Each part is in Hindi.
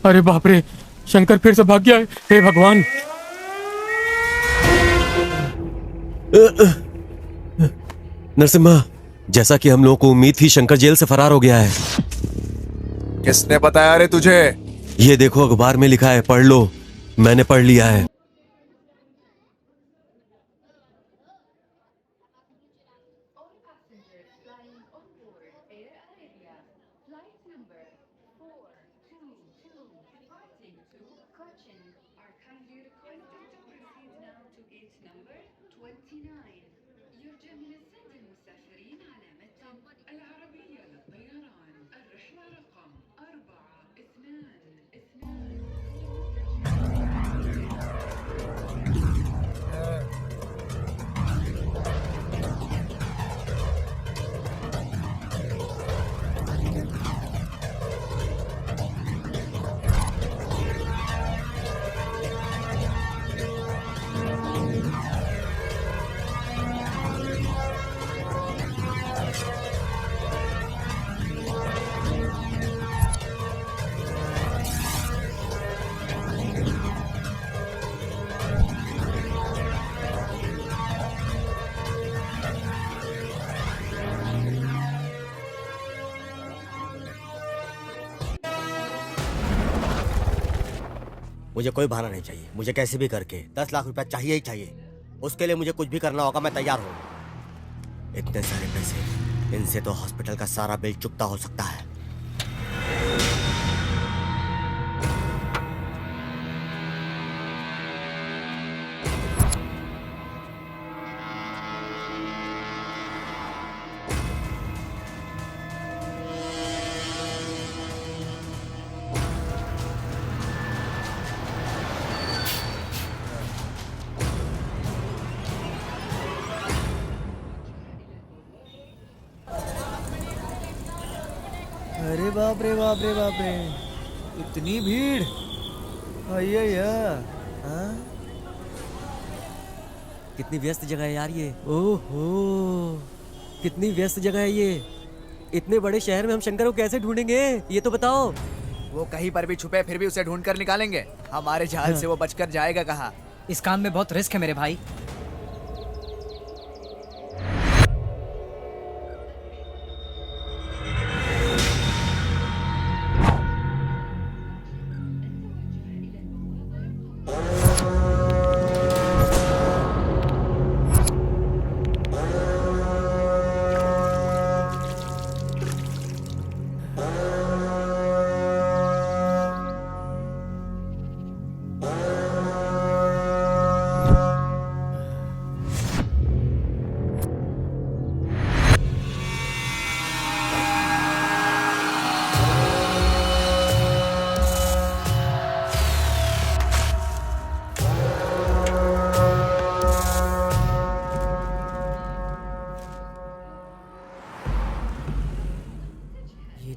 अरे बाप रे, शंकर फिर से भाग गया है। हे भगवान। नरसिम्हा, जैसा कि हम लोगों को उम्मीद थी, शंकर जेल से फरार हो गया है। किसने बताया रे तुझे? ये देखो, अखबार में लिखा है, पढ़ लो। मैंने पढ़ लिया है। मुझे कोई बहाना नहीं चाहिए। मुझे कैसे भी करके 10 लाख रुपया चाहिए ही चाहिए। उसके लिए मुझे कुछ भी करना होगा, मैं तैयार हूँ। इतने सारे पैसे, इनसे तो हॉस्पिटल का सारा बिल चुकता हो सकता है। अरे बाप रे बाप रे बाप रे, इतनी भीड़। अय्या, हाँ? कितनी व्यस्त जगह है यार ये। ओहो, कितनी व्यस्त जगह है ये। इतने बड़े शहर में हम शंकर को कैसे ढूंढेंगे, ये तो बताओ। वो कहीं पर भी छुपे फिर भी उसे ढूंढ कर निकालेंगे। हमारे जाल से वो बचकर जाएगा कहाँ? इस काम में बहुत रिस्क है मेरे भाई।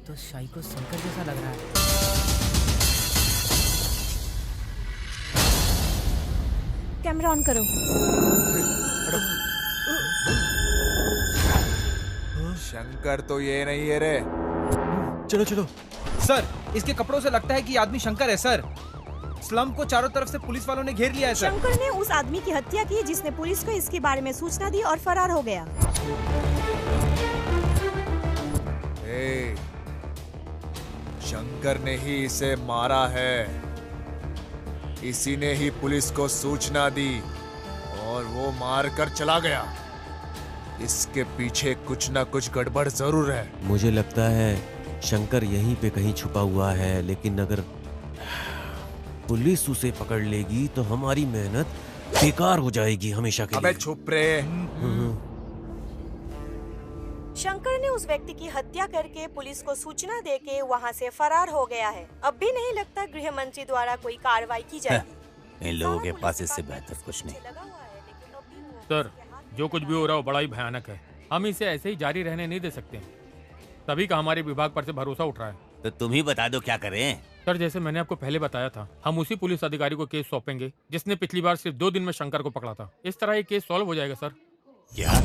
तो शाइको शंकर जैसा लग रहा है। कैमरा ऑन करो। शंकर तो ये नहीं है रे। चलो चलो। सर, इसके कपड़ों से लगता है कि ये आदमी शंकर है सर। स्लम को चारों तरफ से पुलिस वालों ने घेर लिया है सर। शंकर ने उस आदमी की हत्या की जिसने पुलिस को इसके बारे में सूचना दी और फरार हो गया। शंकर ने ही इसे मारा है। इसी ने ही पुलिस को सूचना दी और वो मार कर चला गया। इसके पीछे कुछ ना कुछ गड़बड़ जरूर है। मुझे लगता है शंकर यहीं पे कहीं छुपा हुआ है, लेकिन अगर पुलिस उसे पकड़ लेगी तो हमारी मेहनत बेकार हो जाएगी हमेशा के अबे लिए। चुप रे। शंकर ने उस व्यक्ति की हत्या करके पुलिस को सूचना देके वहां से फरार हो गया है। अब भी नहीं लगता गृह मंत्री द्वारा कोई कार्रवाई की जाएगी। इन लोगों के पास इससे बेहतर कुछ नहीं। सर, जो कुछ भी हो रहा है वो बड़ा ही भयानक है। हम इसे ऐसे ही जारी रहने नहीं दे सकते। तभी का हमारे विभाग पर से भरोसा उठ रहा है। तो तुम ही बता दो क्या करें। सर, जैसे मैंने आपको पहले बताया था, हम उसी पुलिस अधिकारी को केस सौंपेंगे जिसने पिछली बार सिर्फ 2 दिन में शंकर को पकड़ा था। इस तरह ये केस सॉल्व हो जाएगा सर। क्या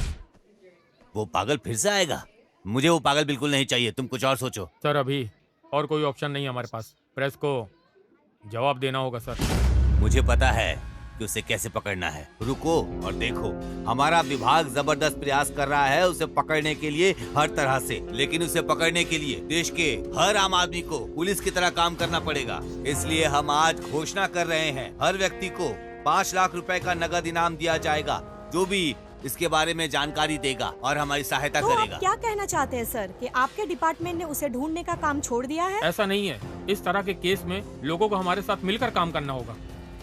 वो पागल फिर से आएगा? मुझे वो पागल बिल्कुल नहीं चाहिए, तुम कुछ और सोचो। सर, अभी और कोई ऑप्शन नहीं है हमारे पास। प्रेस को जवाब देना होगा सर। मुझे पता है कि उसे कैसे पकड़ना है। रुको और देखो, हमारा विभाग जबरदस्त प्रयास कर रहा है उसे पकड़ने के लिए हर तरह से। लेकिन उसे पकड़ने के लिए देश के हर आम आदमी को पुलिस की तरह काम करना पड़ेगा। इसलिए हम आज घोषणा कर रहे हैं, हर व्यक्ति को 5 लाख रुपए का नगद इनाम दिया जाएगा जो भी इसके बारे में जानकारी देगा और हमारी सहायता तो करेगा। आप क्या कहना चाहते हैं सर कि आपके डिपार्टमेंट ने उसे ढूंढने का काम छोड़ दिया है? ऐसा नहीं है। इस तरह के केस में लोगों को हमारे साथ मिलकर काम करना होगा।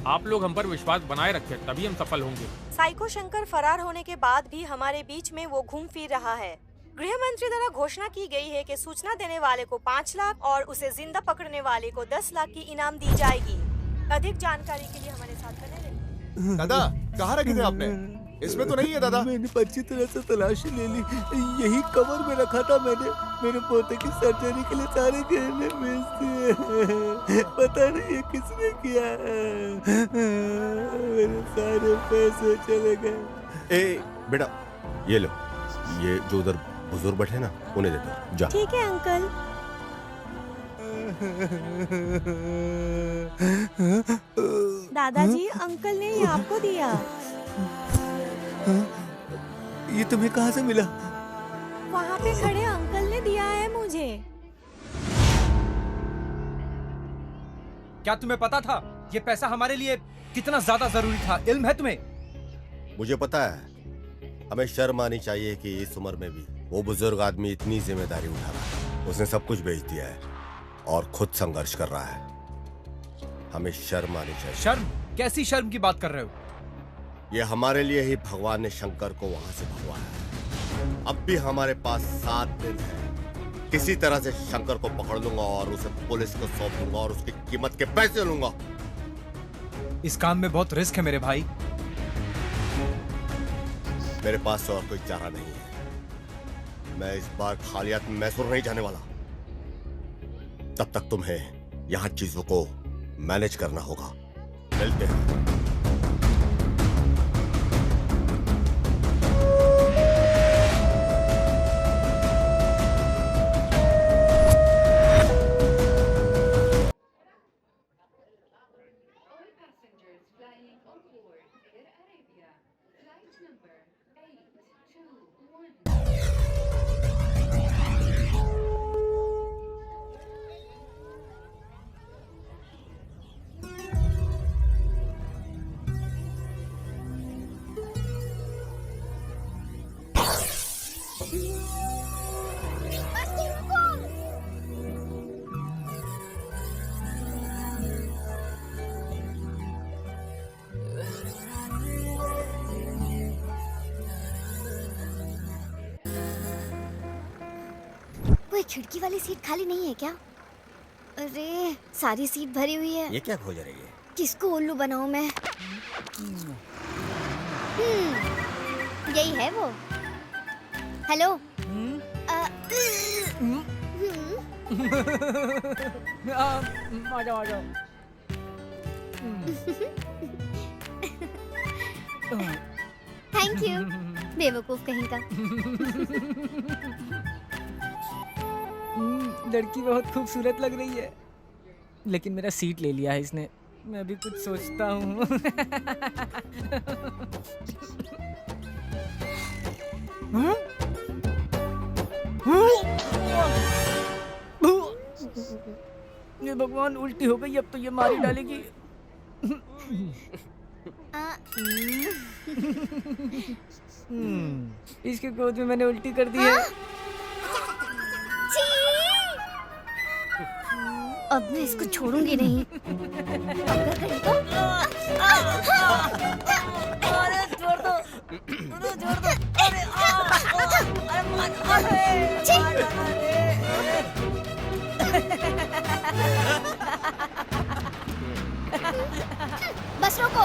आप लोग हम पर विश्वास बनाए रखें, तभी हम सफल होंगे। साइको शंकर फरार होने के बाद भी हमारे बीच में वो घूम फिर रहा है। गृह मंत्री द्वारा घोषणा की गई है कि सूचना देने वाले को 5 लाख और उसे जिंदा पकड़ने वाले को 10 लाख की इनाम दी जाएगी। अधिक जानकारी के लिए हमारे साथ बने रहिए। दादा, कहाँ रखे थे आपने? इसमें तो नहीं है दादा। मैंने अच्छी तरह से तलाशी ले ली। यही कवर में रखा था मैंने। मेरे पोते की सर्जरी के लिए सारे गहने बेच दिए। पता नहीं ये किसने किया। मेरे सारे पैसे चले गए। ए बेटा, ये लो, ये जो उधर बुजुर्ग बैठे ना उन्हें दे दो, जा। ठीक है अंकल। दादाजी, अंकल ने ये आपको दिया। ये तुम्हें कहाँ से मिला? वहाँ पे खड़े अंकल ने दिया है मुझे। क्या तुम्हें पता था ये पैसा हमारे लिए कितना ज्यादा जरूरी था? इल्म है तुम्हें? मुझे पता है, हमें शर्म आनी चाहिए कि इस उम्र में भी वो बुजुर्ग आदमी इतनी जिम्मेदारी उठा रहा है। उसने सब कुछ बेच दिया है और खुद संघर्ष कर रहा है। हमें शर्म आनी चाहिए। शर्म? कैसी शर्म की बात कर रहे हो? ये हमारे लिए ही भगवान ने शंकर को वहां से भगवाया है। अब भी हमारे पास 7 दिन है। किसी तरह से शंकर को पकड़ लूंगा और उसे पुलिस को सौंप दूंगा और उसकी कीमत के पैसे लूंगा। इस काम में बहुत रिस्क है मेरे भाई। मेरे पास और कोई चारा नहीं है। मैं इस बार खाली हाथ मैसूर नहीं जाने वाला। तब तक तुम्हें यहाँ चीजों को मैनेज करना होगा। मिलते हैं। कोई खिड़की वाली सीट खाली नहीं है क्या? अरे सारी सीट भरी हुई है। ये क्या खोज रही है? किसको उल्लू बनाऊं मैं? यही है वो। हेलो। आ जाओ आ जाओ। Thank you. बेवकूफ कहीं का। लड़की बहुत खूबसूरत लग रही है, लेकिन मेरा सीट ले लिया है इसने। मैं अभी कुछ सोचता हूँ। ये भगवान, उल्टी हो गई, अब तो ये मार ही डालेगी। इसके गोद में मैंने उल्टी कर दी है। अब मैं इसको छोड़ूंगी नहीं। अगर कहीं तो अरे छोड़ दो, छोड़ दो। अरे बस रोको।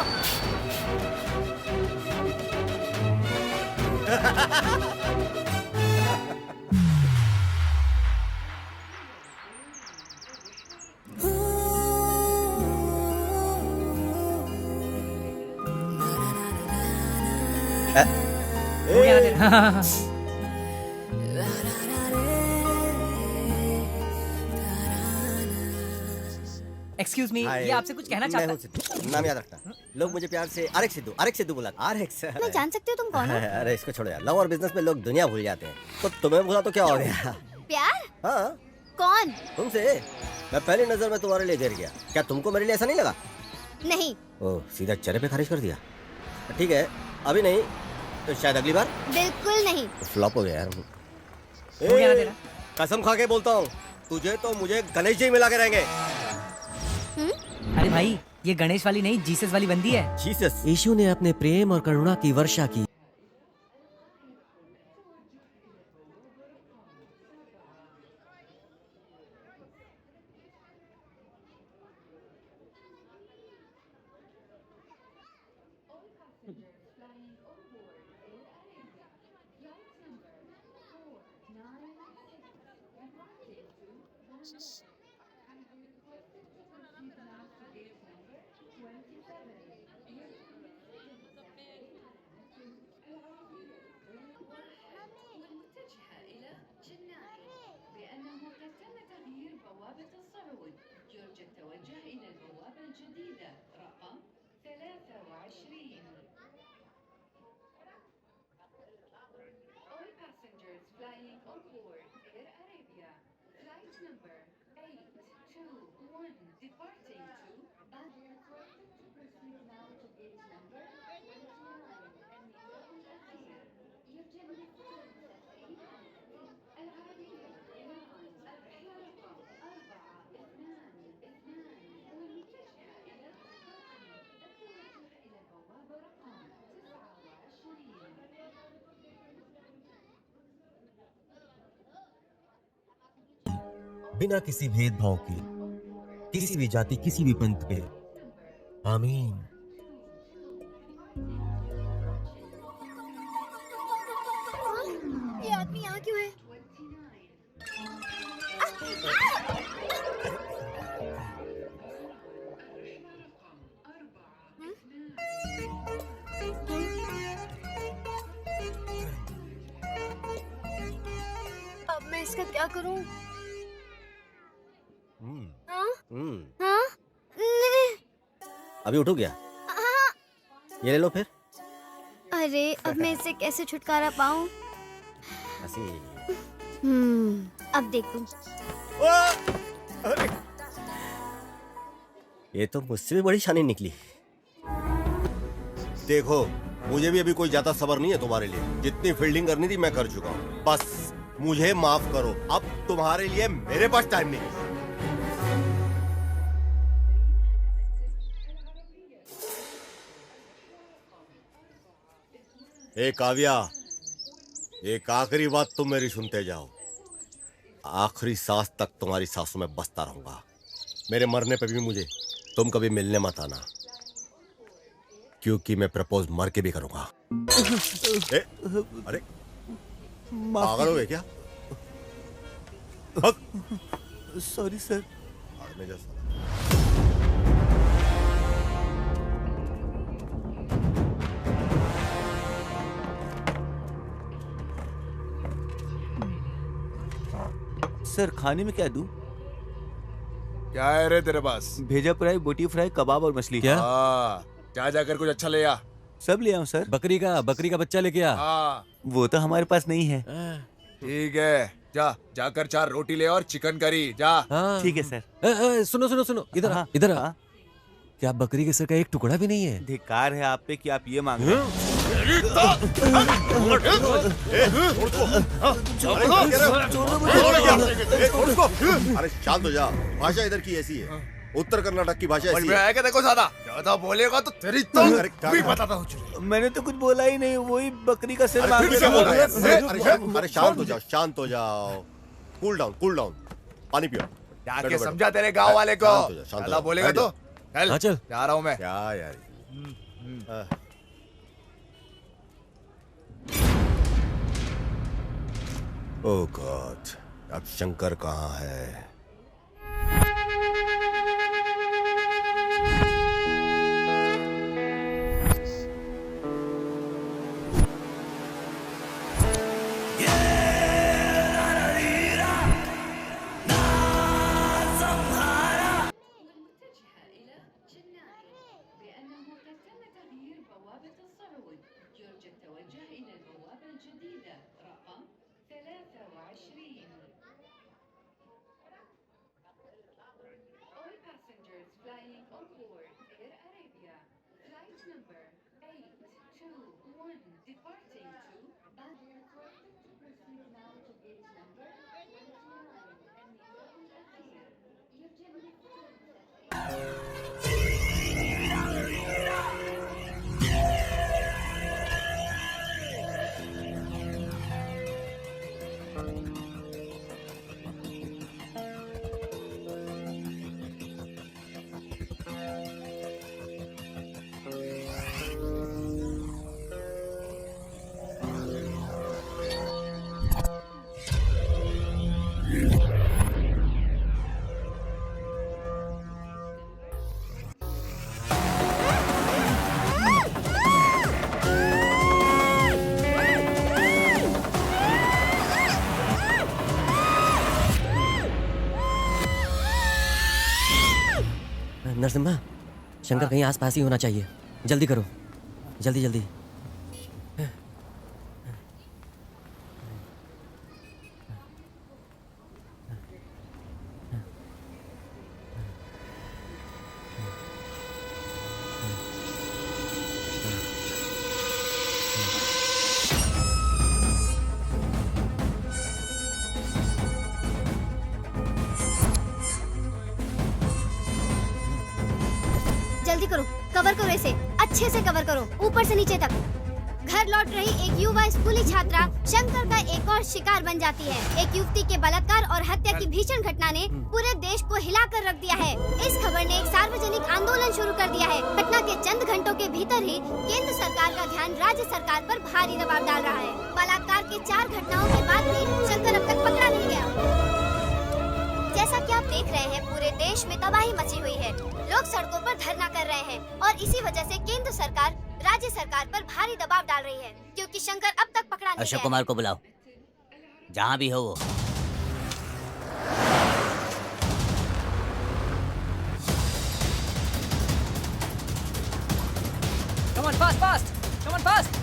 एक्सक्यूज मी, ये आपसे कुछ कहना चाहता है। नाम याद रखना। लोग मुझे प्यार से आर एक्स सिद्धू बुलाते। R X. मैं जान सकती हूँ तुम कौन हो? अरे इसको छोड़ो यार, लव और बिजनेस में लोग दुनिया भूल जाते हैं, तो तुम्हें भूला तो क्या हो गया? प्यार? हाँ कौन? तुमसे। मैं पहली नजर में तुम्हारे लिए गिर गया। क्या तुमको मेरे लिए ऐसा नहीं लगा? नहीं। ओह, सीधा चेहरे पे खारिज कर दिया। ठीक है, अभी नहीं तो शायद अगली बार। बिल्कुल नहीं। फ्लॉप हो गया यार। हो गया ना तेरा? कसम खा के बोलता हूँ, तुझे तो मुझे गणेश जी मिला के रहेंगे। अरे भाई, ये गणेश वाली नहीं, जीसस वाली बंदी है। जीसस। यीशु ने अपने प्रेम और करुणा की वर्षा की। बिना किसी भेदभाव के, किसी भी जाति, किसी भी पंथ के। आमीन। ये आदमी यहाँ क्यों है? अब मैं इसका क्या करूं? हाँ? अभी उठो क्या? ये ले लो फिर। अरे अब मैं इससे कैसे छुटकारा पाऊं? अब देखूं। ये तो मुझसे भी बड़ी शानी निकली। देखो, मुझे भी अभी कोई ज्यादा सब्र नहीं है तुम्हारे लिए। जितनी फील्डिंग करनी थी मैं कर चुका हूँ। बस मुझे माफ करो, अब तुम्हारे लिए मेरे पास टाइम नहीं है। ए काव्या, एक आखिरी बात तुम मेरी सुनते जाओ। आखिरी सांस तक तुम्हारी सांसों में बसता रहूंगा। मेरे मरने पे भी मुझे तुम कभी मिलने मत आना, क्योंकि मैं प्रपोज मर के भी करूंगा। अरे पागल हो गए क्या? Sorry sir. सर खाने में क्या दूं? क्या है रे तेरे पास? भेजा फ्राई, बोटी फ्राई, कबाब और मछली। क्या? जा जाकर कुछ अच्छा ले आ। सब ले आऊं सर? बकरी का बच्चा लेके आ। हाँ वो तो हमारे पास नहीं है। ठीक है, जा जाकर 4 रोटी ले और चिकन करी जा। हाँ। ठीक है सर। सुनो सुनो सुनो, इधर आ, इधर आ। क्या बकरी के सर का एक टुकड़ा भी नहीं है? धिक्कार है आप पे कि आप ये मांग रहे हैं। अरे शांत हो जा, भाषा इधर की ऐसी है, उत्तर कर्नाटक की भाषा ऐसी में है। आएगा देखो ज्यादा बोलेगा तो तेरी भी बताता हूँ। मैंने तो कुछ बोला ही नहीं, वही बकरी का सिर अरे मांग फिर रहा से बोल रहा है। था। अरे शांत हो जाओ, शांत हो जाओ, कूल डाउन, पानी पियो। जाके बैठो, समझा तेरे गांव वाले को। शांत हो जा, शांत हो ज्यादा जा। बोलेगा तो हाँ, चल। जा रहा हूँ मैं। क्या यार, ओह गॉड, अब शंकर कहाँ है? नरसिम्हा, शंकर कहीं आसपास ही होना चाहिए। जल्दी करो, जल्दी जल्दी। जल्दी करो, कवर करो इसे, अच्छे से कवर करो, ऊपर से नीचे तक। घर लौट रही एक युवा स्कूली छात्रा शंकर का एक और शिकार बन जाती है। एक युवती के बलात्कार और हत्या की भीषण घटना ने पूरे देश को हिलाकर रख दिया है। इस खबर ने एक सार्वजनिक आंदोलन शुरू कर दिया है। घटना के चंद घंटों के भीतर ही केंद्र सरकार का ध्यान राज्य सरकार पर भारी दबाव डाल रहा है। बलात्कार के 4 घटनाओं के बाद भी शंकर अब तक पकड़ा नहीं गया। जैसा कि आप देख रहे हैं, पूरे देश में तबाही मची हुई है। लोग सड़कों पर धरना कर रहे हैं और इसी वजह से केंद्र सरकार राज्य सरकार पर भारी दबाव डाल रही है, क्योंकि शंकर अब तक पकड़ा नहीं अशोक गया। कुमार को बुलाओ, जहाँ भी हो वो। Come on, fast! Come on, fast!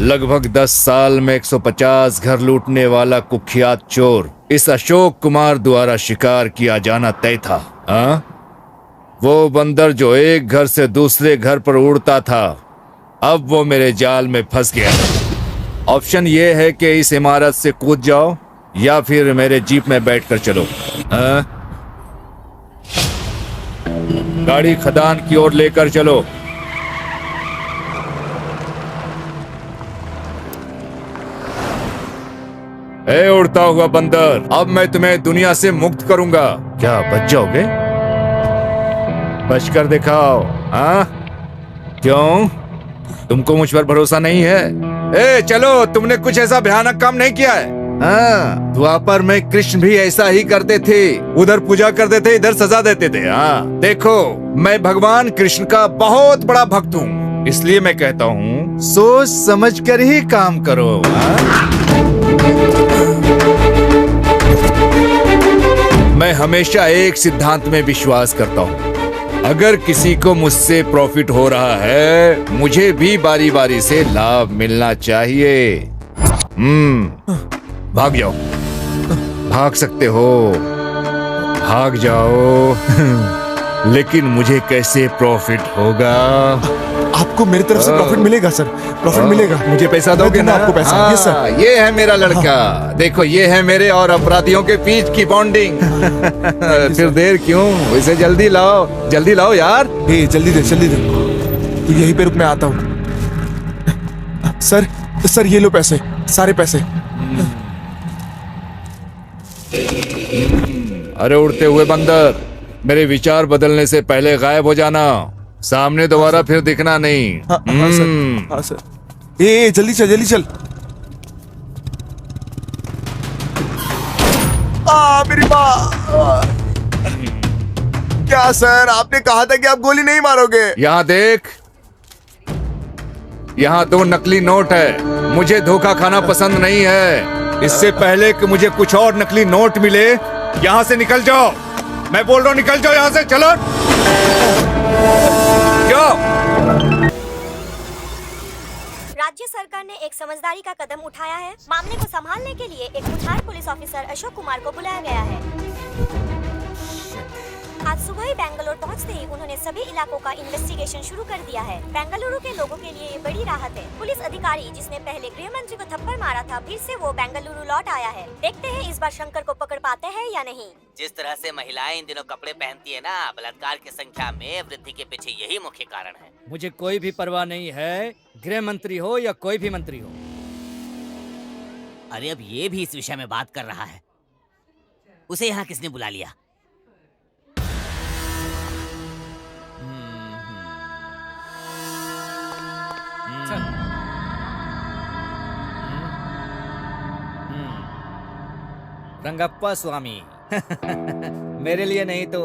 लगभग 10 साल में 150 घर लूटने वाला कुख्यात चोर इस अशोक कुमार द्वारा शिकार किया जाना तय था। हाँ? वो बंदर जो एक घर से दूसरे घर पर उड़ता था, अब वो मेरे जाल में फंस गया। ऑप्शन ये है कि इस इमारत से कूद जाओ या फिर मेरे जीप में बैठकर चलो। हाँ? गाड़ी खदान की ओर लेकर चलो। ए उड़ता हुआ बंदर, अब मैं तुम्हें दुनिया से मुक्त करूंगा। क्या बच जाओगे? बच कर दिखाओ। हाँ? क्यों? तुमको मुझ पर भरोसा नहीं है? ए चलो, तुमने कुछ ऐसा भयानक काम नहीं किया है। हाँ, द्वापर में कृष्ण भी ऐसा ही करते थे, उधर पूजा करते थे, इधर सजा देते थे। हाँ देखो, मैं भगवान कृष्ण का बहुत बड़ा भक्त हूँ, इसलिए मैं कहता हूँ सोच समझ कर ही काम करो। मैं हमेशा एक सिद्धांत में विश्वास करता हूँ, अगर किसी को मुझसे प्रॉफिट हो रहा है, मुझे भी बारी बारी से लाभ मिलना चाहिए। भाग जाओ, भाग सकते हो, भाग जाओ। लेकिन मुझे कैसे प्रॉफिट होगा? आपको मेरी तरफ से प्रॉफिट मिलेगा सर, प्रॉफिट मिलेगा। मुझे पैसा दोगे ना? आपको पैसा। हाँ, यस सर। ये है मेरा लड़का। देखो, ये है मेरे और अपराधियों के बीच की बॉन्डिंग। फिर देर क्यों? इसे जल्दी लाओ यार। जल्दी दे तू यहीं पे रुक, मैं आता हूँ। सर ये लो पैसे, सारे पैसे। अरे उड़ते हुए बंदर, मेरे विचार बदलने से पहले गायब हो जाना, सामने दोबारा फिर दिखना नहीं। हाँ सर। जल्दी चल। मेरी माँ। क्या सर, आपने कहा था कि आप गोली नहीं मारोगे। यहाँ देख, यहाँ 2 नकली नोट है। मुझे धोखा खाना पसंद नहीं है। इससे पहले कि मुझे कुछ और नकली नोट मिले, यहाँ से निकल जाओ। मैं बोल रहा हूँ, निकल जाओ यहाँ से। चलो राज्य सरकार ने एक समझदारी का कदम उठाया है। मामले को संभालने के लिए एक मुठार पुलिस ऑफिसर अशोक कुमार को बुलाया गया है। आज सुबह ही बेंगलुरु पहुंचते ही उन्होंने सभी इलाकों का इन्वेस्टिगेशन शुरू कर दिया है। बेंगलुरु के लोगों के लिए ये बड़ी राहत है। पुलिस अधिकारी जिसने पहले गृह मंत्री को थप्पड़ मारा था, फिर से वो बेंगलुरु लौट आया है। देखते हैं इस बार शंकर को पकड़ पाते हैं या नहीं। जिस तरह से महिलाएं इन दिनों कपड़े पहनती है ना, बलात्कार की संख्या में वृद्धि के पीछे यही मुख्य कारण है। मुझे कोई भी परवाह नहीं है, गृह मंत्री हो या कोई भी मंत्री हो। अरे अब ये भी इस विषय में बात कर रहा है। उसे यहाँ किसने बुला लिया? रंगप्पा स्वामी। मेरे लिए नहीं तो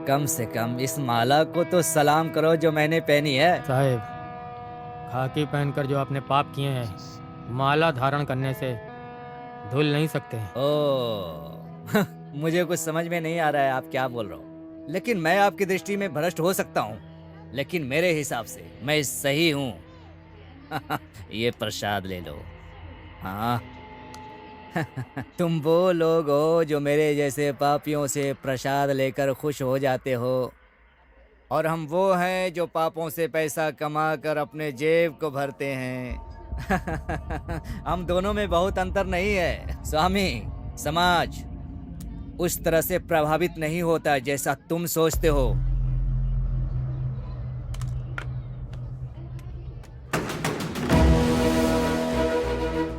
कम से कम इस माला को तो सलाम करो जो मैंने पहनी है। साहेब, खाकी पहनकर जो आपने पाप किए हैं, माला धारण करने से धुल नहीं सकते हैं। ओ, मुझे कुछ समझ में नहीं आ रहा है आप क्या बोल रहे हो, लेकिन मैं आपकी दृष्टि में भ्रष्ट हो सकता हूँ, लेकिन मेरे हिसाब से मैं सही हूँ। ये प्रसाद ले लो। हाँ। तुम वो लोग हो जो मेरे जैसे पापियों से प्रसाद लेकर खुश हो जाते हो, और हम वो हैं जो पापों से पैसा कमा कर अपने जेब को भरते हैं। हम दोनों में बहुत अंतर नहीं है स्वामी। समाज उस तरह से प्रभावित नहीं होता जैसा तुम सोचते हो।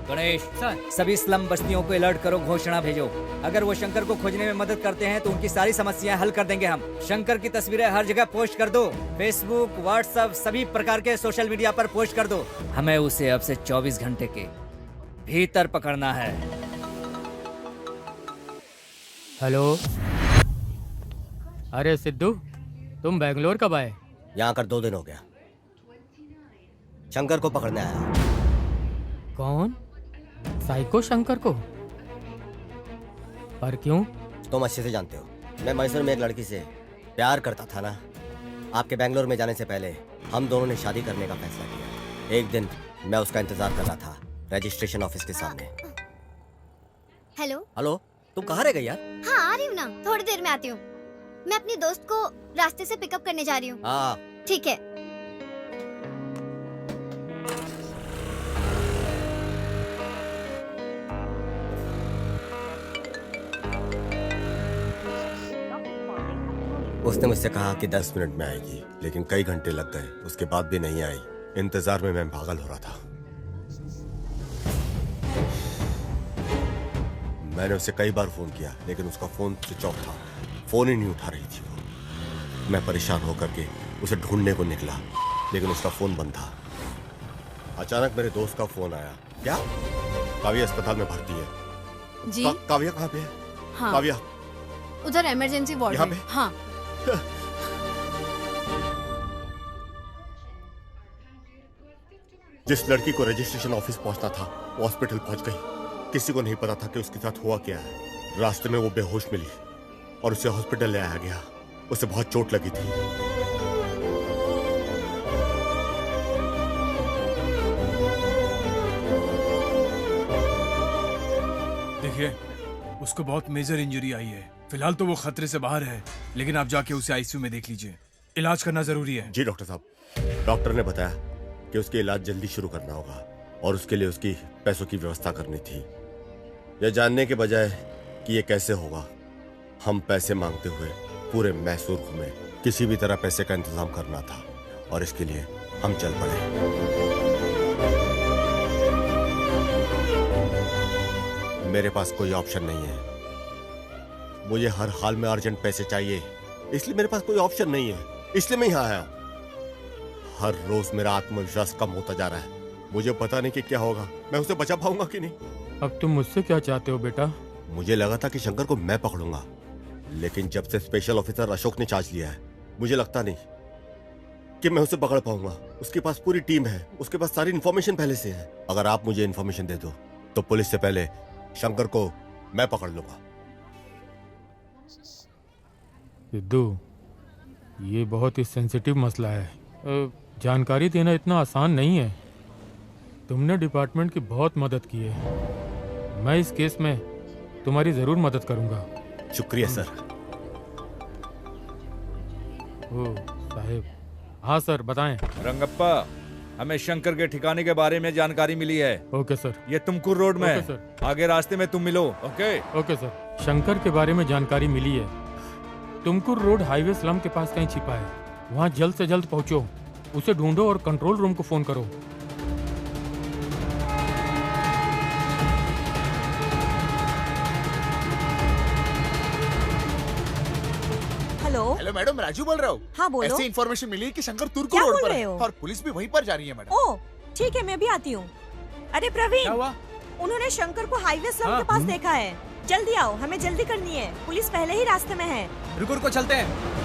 गणेश सर, सभी स्लम बस्तियों को अलर्ट करो, घोषणा भेजो। अगर वो शंकर को खोजने में मदद करते हैं तो उनकी सारी समस्याएं हल कर देंगे हम। शंकर की तस्वीरें हर जगह पोस्ट कर दो, फेसबुक, व्हाट्सएप, सभी प्रकार के सोशल मीडिया पर पोस्ट कर दो। हमें उसे अब से 24 घंटे के भीतर पकड़ना है। हेलो, अरे सिद्धू, तुम बेंगलोर कब आए? यहाँ कर 2 दिन हो गया। शंकर को पकड़ने आया। कौन? साइको शंकर को? पर क्यों? तुम अच्छे से जानते हो, मैं मैसूर में एक लड़की से प्यार करता था ना। आपके बेंगलोर में जाने से पहले हम दोनों ने शादी करने का फैसला किया। एक दिन मैं उसका इंतजार कर रहा था रजिस्ट्रेशन ऑफिस के सामने। हेलो। हेलो, तुम कहाँ रह गई यार? हाँ आ रही हूँ ना, थोड़ी देर में आती हूँ। मैं अपनी दोस्त को रास्ते से पिकअप करने जा रही हूँ। हाँ ठीक है। उसने मुझसे कहा कि 10 मिनट में आएगी, लेकिन कई घंटे लग गए, उसके बाद भी नहीं आई। इंतजार में मैं पागल हो रहा था। मैंने उसे कई बार फोन किया, लेकिन उसका फोन स्विच ऑफ था। फोन ही नहीं उठा रही थी वो। मैं परेशान होकर के उसे ढूंढने को निकला, लेकिन उसका फोन बंद था। अचानक मेरे दोस्त का फोन आया। क्या? काव्या अस्पताल में भर्ती है। जी? काव्या कहाँ पे है? हाँ। काव्या उधर इमरजेंसी वार्ड यहाँ में। पे? हाँ। जिस लड़की को रजिस्ट्रेशन ऑफिस पहुंचना था वो हॉस्पिटल पहुंच गई। किसी को नहीं पता था कि उसके साथ हुआ क्या है। रास्ते में वो बेहोश मिली और उसे हॉस्पिटल ले आया गया। उसे बहुत चोट लगी थी। देखिए, उसको बहुत मेजर इंजरी आई है। फिलहाल तो वो खतरे से बाहर है, लेकिन आप जाके उसे आईसीयू में देख लीजिए। इलाज करना जरूरी है। जी डॉक्टर साहब। डॉक्टर ने बताया कि उसके इलाज जल्दी शुरू करना होगा और उसके लिए उसकी पैसों की व्यवस्था करनी थी। यह जानने के बजाय कि ये कैसे होगा, हम पैसे मांगते हुए पूरे मैसूर घूमे। किसी भी तरह पैसे का इंतजाम करना था और इसके लिए हम चल पड़े। मेरे पास कोई ऑप्शन नहीं है। मुझे हर हाल में अर्जेंट पैसे चाहिए, इसलिए मेरे पास कोई ऑप्शन नहीं है। इसलिए मैं यहाँ आया। हर रोज मेरा आत्मविश्वास कम होता जा रहा है। मुझे पता नहीं कि क्या होगा, मैं उसे बचा पाऊंगा कि नहीं। अब तुम मुझसे क्या चाहते हो बेटा? मुझे लगा था कि शंकर को मैं पकड़ूंगा, लेकिन जब से स्पेशल ऑफिसर अशोक ने चार्ज लिया है, मुझे लगता नहीं कि मैं उसे पकड़ पाऊंगा। उसके पास पूरी टीम है, उसके पास सारी इन्फॉर्मेशन पहले से है। अगर आप मुझे इन्फॉर्मेशन दे दो तो पुलिस से पहले शंकर को मैं पकड़ लूंगा। सिद्धू, ये बहुत ही सेंसिटिव मसला है। जानकारी देना इतना आसान नहीं है। तुमने डिपार्टमेंट की बहुत मदद की है। मैं इस केस में तुम्हारी जरूर मदद करूंगा। शुक्रिया सर। ओ साहेब। हाँ सर, बताएं। रंगप्पा, हमें शंकर के ठिकाने के बारे में जानकारी मिली है। Okay sir. ये तुमकुर रोड में ओके है। सर। आगे रास्ते में तुम मिलो। Okay okay sir. शंकर के बारे में जानकारी मिली है। तुमकुर रोड हाईवे स्लम के पास कहीं छिपा है। वहाँ जल्द से जल्द पहुँचो, उसे ढूंढो और कंट्रोल रूम को फोन करो। हेलो मैडम, राजू बोल रहा हूँ। हाँ बोलो। ऐसी इन्फॉर्मेशन मिली है कि शंकर तुर्क क्या रोड बोल पर रहे है हो? और पुलिस भी वहीं पर जा रही है मैडम। ओह ठीक है, मैं भी आती हूँ। अरे प्रवीण, क्या हुआ? उन्होंने शंकर को हाईवे स्लम के पास देखा है। जल्दी आओ, हमें जल्दी करनी है। पुलिस पहले ही रास्ते में है। रुको रुको, चलते हैं।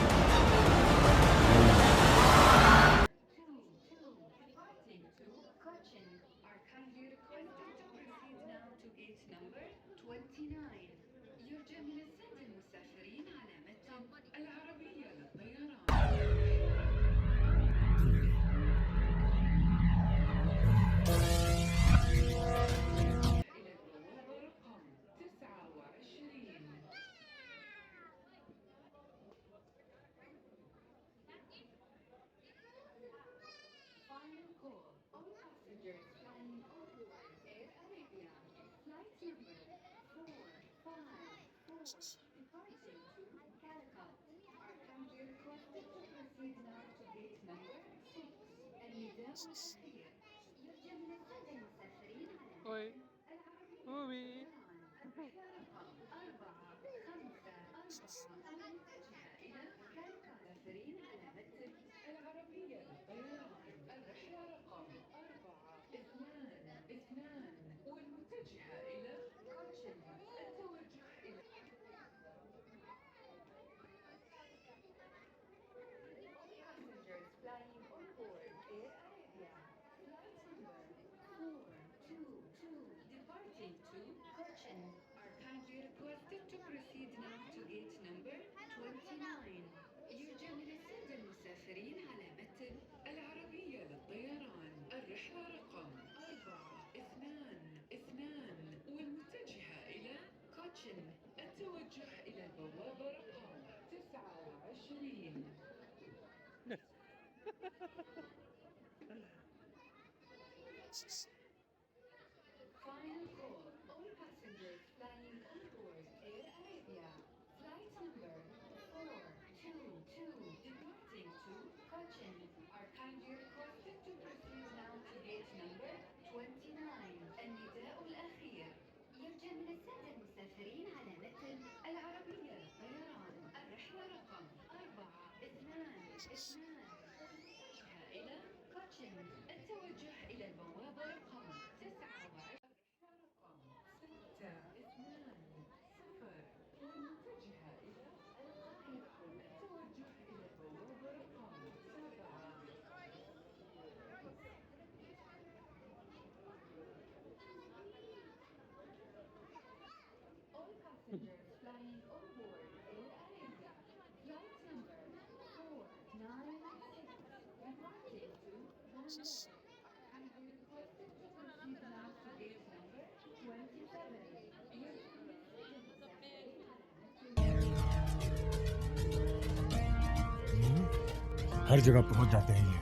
हर जगह पहुंच जाते हैं ये।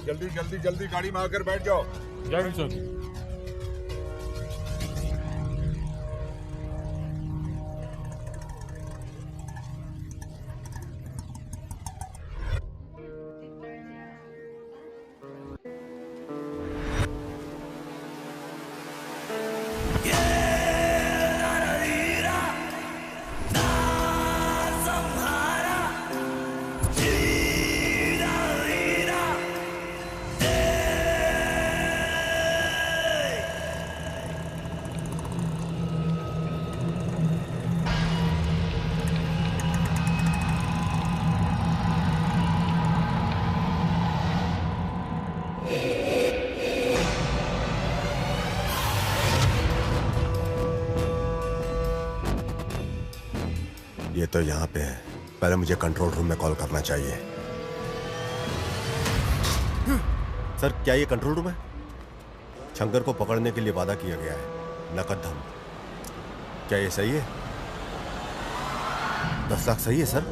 जल्दी जल्दी जल्दी गाड़ी में आकर बैठ जाओ। जय सर। ये तो यहाँ पे है, पहले मुझे कंट्रोल रूम में कॉल करना चाहिए। सर, क्या ये कंट्रोल रूम है? शंकर को पकड़ने के लिए वादा किया गया है, नकद धन। क्या ये सही है? 10 लाख सही है सर?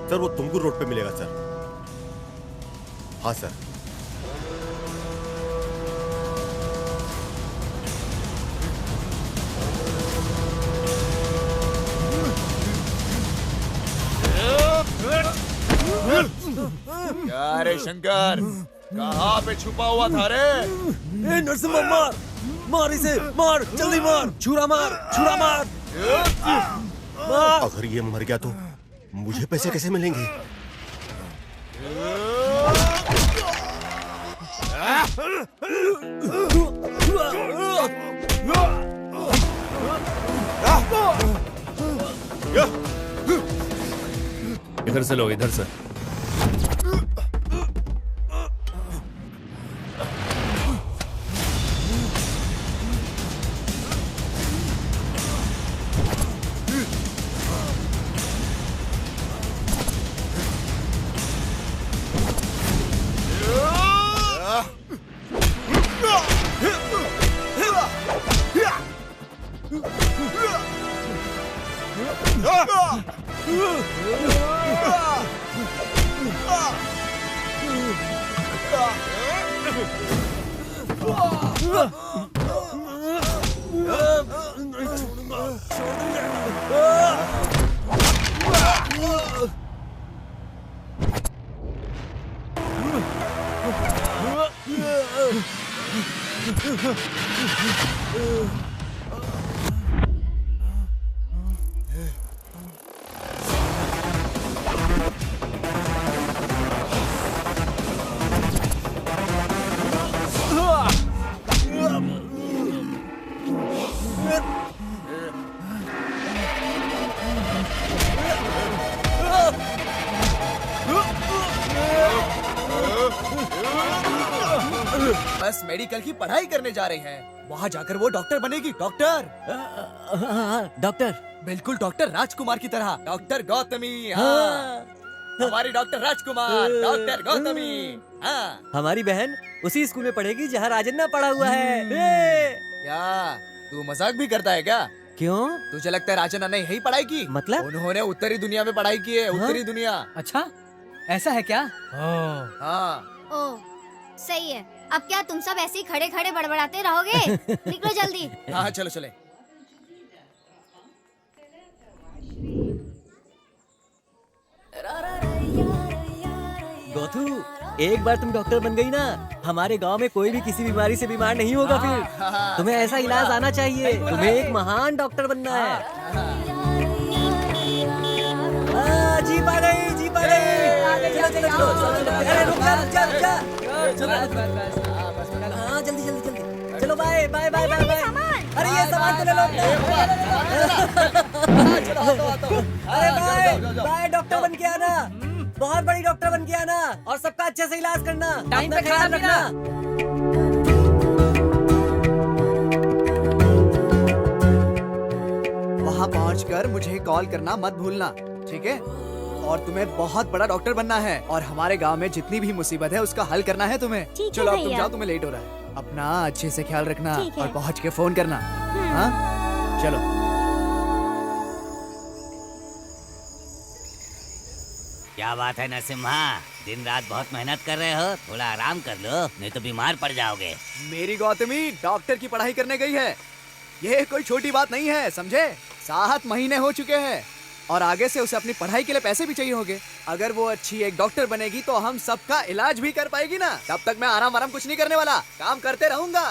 सर वो तुमकुर रोड पे मिलेगा सर। हाँ सर। क्या रे शंकर, कहाँ पे छुपा हुआ था रे? ए नरसिम्हा, मार मार इसे, मार जल्दी मार, छुरा मार, छुरा मार। अगर ये मर गया तो मुझे पैसे कैसे मिलेंगे? इधर से लो, इधर से। बस मेडिकल की पढ़ाई करने जा रहे हैं, वहाँ जाकर वो डॉक्टर बनेगी। डॉक्टर? डॉक्टर? बिल्कुल डॉक्टर राजकुमार की तरह। डॉक्टर गौतमी। हाँ। हमारी डॉक्टर राजकुमार, डॉक्टर गौतमी। हाँ। हमारी बहन उसी स्कूल में पढ़ेगी जहाँ राजन्ना पढ़ा हुआ है। क्या तू मजाक भी करता है क्या? क्यों? तुझे लगता है राजन ने यही पढ़ाई की? मतलब उन्होंने उत्तरी दुनिया में पढ़ाई की है। उत्तरी दुनिया। अच्छा, ऐसा है क्या? हाँ। ओ, सही है। अब क्या तुम सब ऐसे ही खड़े खड़े बड़बड़ाते रहोगे? निकलो जल्दी। हाँ चलो चले। गोथू, एक बार तुम डॉक्टर बन गई ना, हमारे गांव में कोई भी किसी बीमारी से बीमार नहीं होगा फिर। तुम्हें ऐसा इलाज आना चाहिए। तुम्हें एक महान डॉक्टर बनना है। जीप आ गई, जीप आ गई। चलो चलो चलो। अरे रुक जा, रुक जा, रुक जा। हाँ जल्दी जल्दी जल्दी। चलो bye bye bye bye bye. अरे ये सामान तो ले लो। अरे बाय बाय, डॉक्टर बन के आना। बहुत बड़ी डॉक्टर बन के आना और सबका अच्छे से इलाज करना। टाइम पे खाना रखना। वहाँ पहुँचकर मुझे कॉल करना मत भूलना, ठीक है? और तुम्हें बहुत बड़ा डॉक्टर बनना है और हमारे गांव में जितनी भी मुसीबत है उसका हल करना है तुम्हें। चलो अब तुम जाओ, तुम्हें लेट हो रहा है। अपना अच्छे से ख्याल रखना और पहुँच के फोन करना। हाँ चलो। क्या बात है नरसिम्हा, दिन रात बहुत मेहनत कर रहे हो, थोड़ा आराम कर लो, नहीं तो बीमार पड़ जाओगे। मेरी गौतमी डॉक्टर की पढ़ाई करने गई है। ये कोई छोटी बात नहीं है, समझे? 7 महीने हो चुके हैं और आगे से उसे अपनी पढ़ाई के लिए पैसे भी चाहिए होंगे। अगर वो अच्छी एक डॉक्टर बनेगी तो हम सबका इलाज भी कर पाएगी ना। तब तक मैं आराम कुछ नहीं करने वाला, काम करते रहूंगा।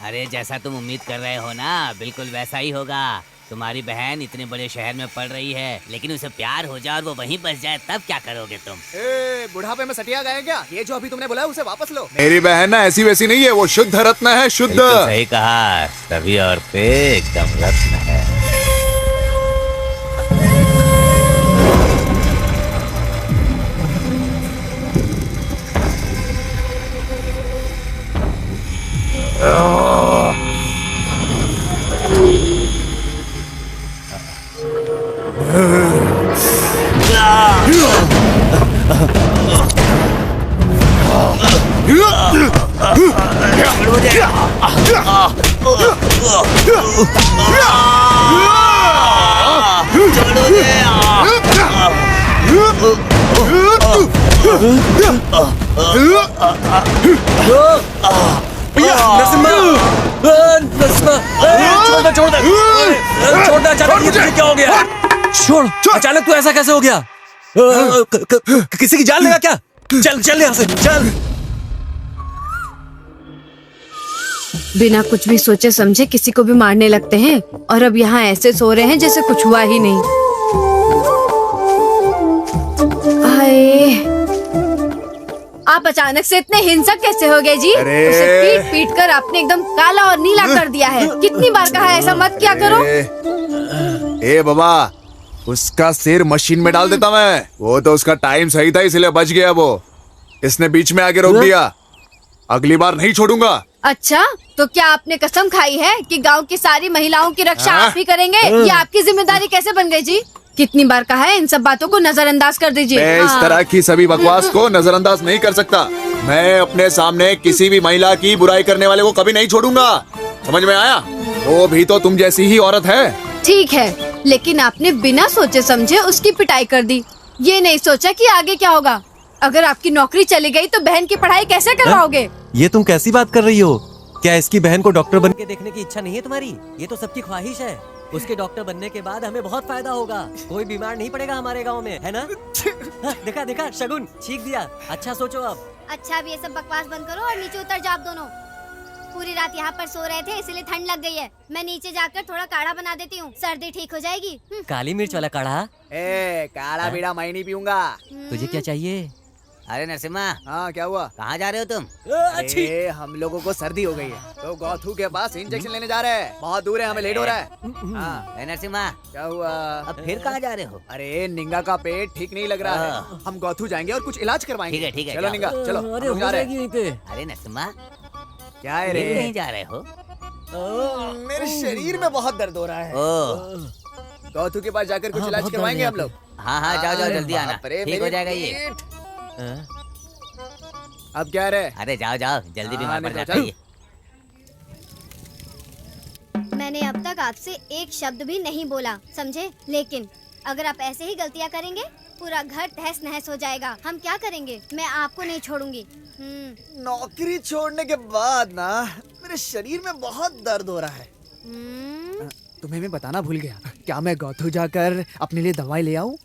अरे जैसा तुम उम्मीद कर रहे हो ना, बिल्कुल वैसा ही होगा। तुम्हारी बहन इतने बड़े शहर में पढ़ रही है, लेकिन उसे प्यार हो जाए और वो वहीं बस जाए, तब क्या करोगे तुम? बुढ़ापे में सटिया गए क्या? ये जो अभी तुमने बोला उसे वापस लो। मेरी बहन ना ऐसी वैसी नहीं है, वो शुद्ध रत्न है, शुद्ध। तो सही कहा, सभी औरतें एकदम रत्न है। क्या हो गया? छोड़, अचानक तू ऐसा कैसे हो गया? किसी की जान लेगा क्या? चल चल यहाँ से, चल। बिना कुछ भी सोचे समझे किसी को भी मारने लगते हैं और अब यहाँ ऐसे सो रहे हैं जैसे कुछ हुआ ही नहीं। आप अचानक से इतने हिंसक कैसे हो गए जी? उसे पीट पीट कर आपने एकदम काला और नीला कर दिया है। कितनी बार कहा है ऐसा मत क्या करो। ए बाबा, उसका सिर मशीन में डाल देता मैं। वो तो उसका टाइम सही था इसलिए बच गया। वो इसने बीच में आके रोक दिया। अगली बार नहीं छोड़ूंगा। अच्छा, तो क्या आपने कसम खाई है कि गांव की सारी महिलाओं की रक्षा आप ही करेंगे? ये आपकी जिम्मेदारी कैसे बन गई जी? कितनी बार कहा है इन सब बातों को नजरअंदाज कर दीजिए। मैं इस तरह की सभी बकवास को नजरअंदाज नहीं कर सकता। मैं अपने सामने किसी भी महिला की बुराई करने वाले को कभी नहीं छोड़ूंगा। समझ में आया? वो भी तो तुम जैसी ही औरत है। ठीक है, लेकिन आपने बिना सोचे समझे उसकी पिटाई कर दी। ये नहीं सोचा कि आगे क्या होगा। अगर आपकी नौकरी चली गई तो बहन की पढ़ाई कैसे करवाओगे? ये तुम कैसी बात कर रही हो? क्या इसकी बहन को डॉक्टर बन के देखने की इच्छा नहीं है तुम्हारी? ये तो सबकी ख्वाहिश है। उसके डॉक्टर बनने के बाद हमें बहुत फायदा होगा। कोई बीमार नहीं पड़ेगा हमारे गांव में, है ना? देखा देखा, शगुन छींक दिया। अच्छा सोचो अब। अच्छा, अब ये सब बकवास बंद करो और नीचे उतर जाओ दोनों। पूरी रात यहाँ पर सो रहे थे इसलिए ठंड लग गई है। मैं नीचे जाकर थोड़ा काढ़ा बना देती हूँ, सर्दी ठीक हो जाएगी। काली मिर्च वाला काढ़ा? काढ़ा बीड़ा मैं नहीं पीऊंगा। तुझे क्या चाहिए? अरे नरसिम्हा। हाँ क्या हुआ? कहाँ जा रहे हो तुम? अरे हम लोगों को सर्दी हो गई है तो गौथू के पास इंजेक्शन लेने जा रहे हैं। बहुत दूर है, हमें लेट हो रहा है। हाँ नरसिम्हा, क्या हुआ? अब फिर कहाँ जा रहे हो? अरे निंगा का पेट ठीक नहीं लग रहा है। हम गौथू जाएंगे और कुछ इलाज करवाएंगे। ठीक है ठीक है, चलो निंगा चलो। अरे हो जाएगी यहीं पे। अरे नरसिम्हा, क्या है रे? नहीं जा रहे हो? मेरे शरीर में बहुत दर्द हो रहा है। गौथू के पास जाकर कुछ इलाज करवाएंगे हम लोग। हाँ हाँ जाओ जाओ, जल्दी आना, ठीक हो जाएगा ये। अब क्या रे? अरे जाओ जाओ, जल्दी बीमार पड़ जाता है। मैंने मैंने अब तक आपसे एक शब्द भी नहीं बोला, समझे? लेकिन अगर आप ऐसे ही गलतियाँ करेंगे पूरा घर तहस नहस हो जाएगा। हम क्या करेंगे? मैं आपको नहीं छोड़ूंगी। नौकरी छोड़ने के बाद ना मेरे शरीर में बहुत दर्द हो रहा है। तुम्हें मैं बताना भूल गया, क्या मैं गौथू जाकर अपने लिए दवाई ले आऊं?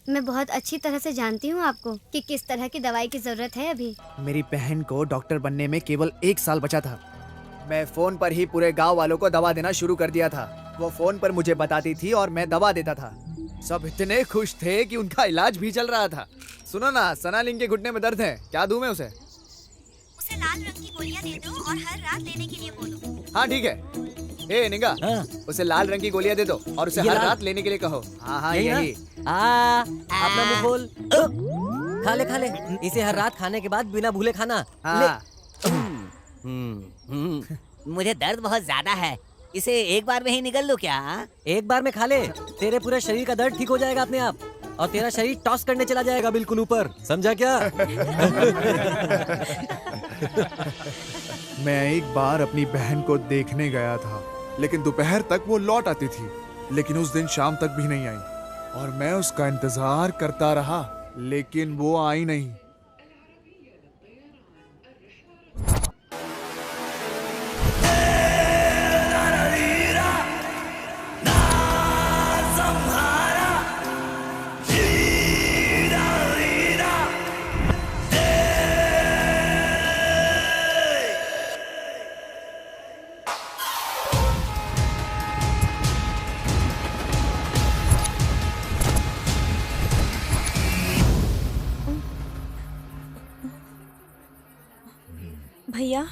मैं बहुत अच्छी तरह से जानती हूँ आपको कि किस तरह की दवाई की जरूरत है अभी। मेरी बहन को डॉक्टर बनने में केवल 1 साल बचा था। मैं फोन पर ही पूरे गांव वालों को दवा देना शुरू कर दिया था। वो फोन पर मुझे बताती थी और मैं दवा देता था। सब इतने खुश थे कि उनका इलाज भी चल रहा था। सुनो ना, सनालिंग के घुटने में दर्द है, क्या दूं मैं उसे? उसे लाल रंग की गोलियां दे दो और हर रात लेने के लिए बोलो। हाँ ठीक है। ए निगा, उसे लाल रंग की गोलियां दे दो और उसे ये हर लाल? रात लेने के लिए कहो। हाँ यही ना? यही। अपना मुंह खोल। खा ले खा ले, इसे हर रात खाने के बाद बिना भूले खाना। हाँ। मुझे दर्द बहुत ज्यादा है, इसे एक बार में ही निकल लो क्या? एक बार में खा ले, तेरे पूरे शरीर का दर्द ठीक हो जाएगा अपने आप और तेरा शरीर टॉस करने चला जाएगा बिल्कुल ऊपर, समझा क्या? मैं एक बार अपनी बहन को देखने गया था, लेकिन दोपहर तक वो लौट आती थी, लेकिन उस दिन शाम तक भी नहीं आई और मैं उसका इंतजार करता रहा, लेकिन वो आई नहीं। भैया,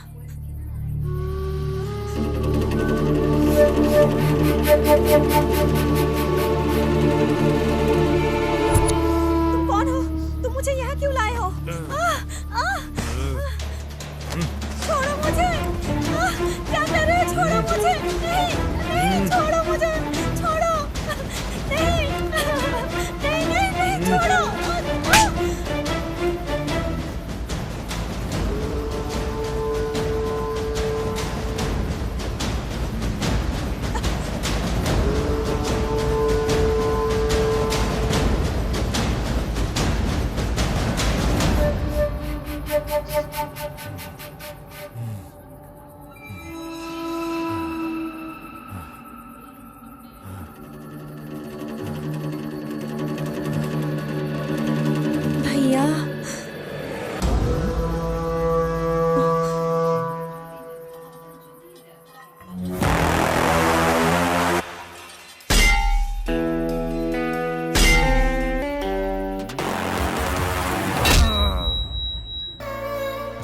तुम कौन हो? तुम मुझे यहाँ क्यों लाए हो? छोड़ो मुझे! क्या कर रहे हो? छोड़ो मुझे! नहीं, नहीं, छोड़ो मुझे! छोड़ो! नहीं, नहीं, नहीं, नहीं, छोड़ो! भैया,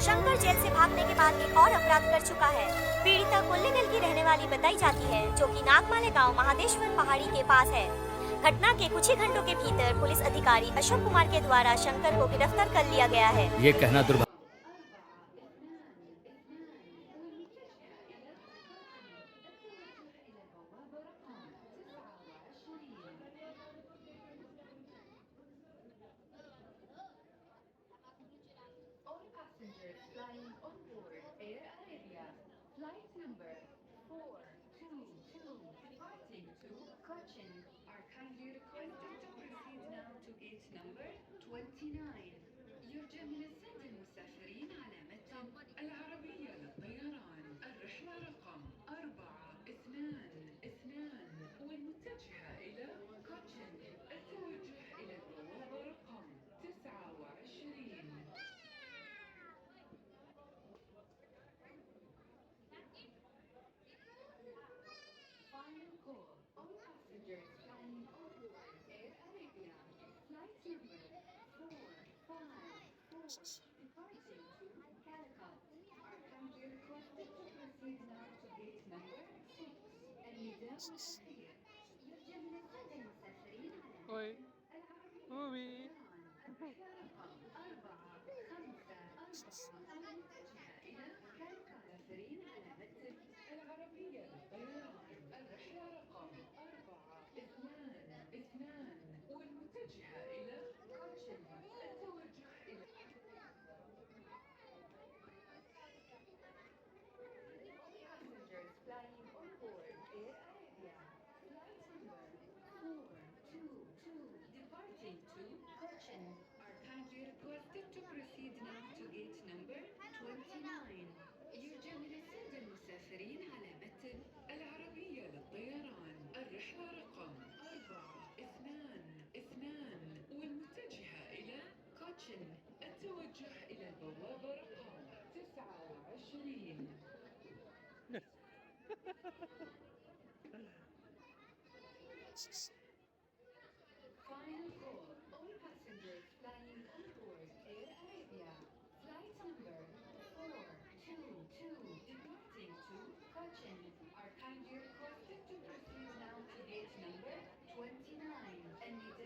शंकर जेल से भागने के बाद एक और अपराध कर चुका है। पीड़िता कोल्लेगल की रहने वाली बताई जाती है, जो कि नागमाले गांव महादेश्वर पहाड़ी के पास है। घटना के कुछ ही घंटों के भीतर पुलिस अधिकारी अशोक कुमार के द्वारा शंकर को गिरफ्तार कर लिया गया है। ये कहना दुर्भाग्य।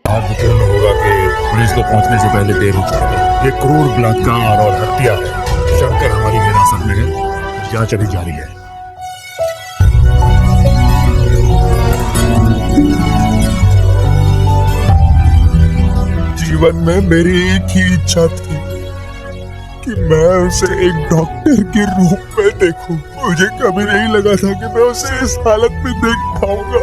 आज पूर्ण होगा कि पुलिस को पहुंचने से पहले देर हो चुकी है। ये क्रूर बलात्कार और हत्या है। शंकर हमारी हिरासत में है। जांच अभी जारी है। जीवन में मेरी एक ही इच्छा थी कि मैं उसे एक डॉक्टर के रूप में देखूं। मुझे कभी नहीं लगा था कि मैं उसे इस हालत में देख पाऊंगा।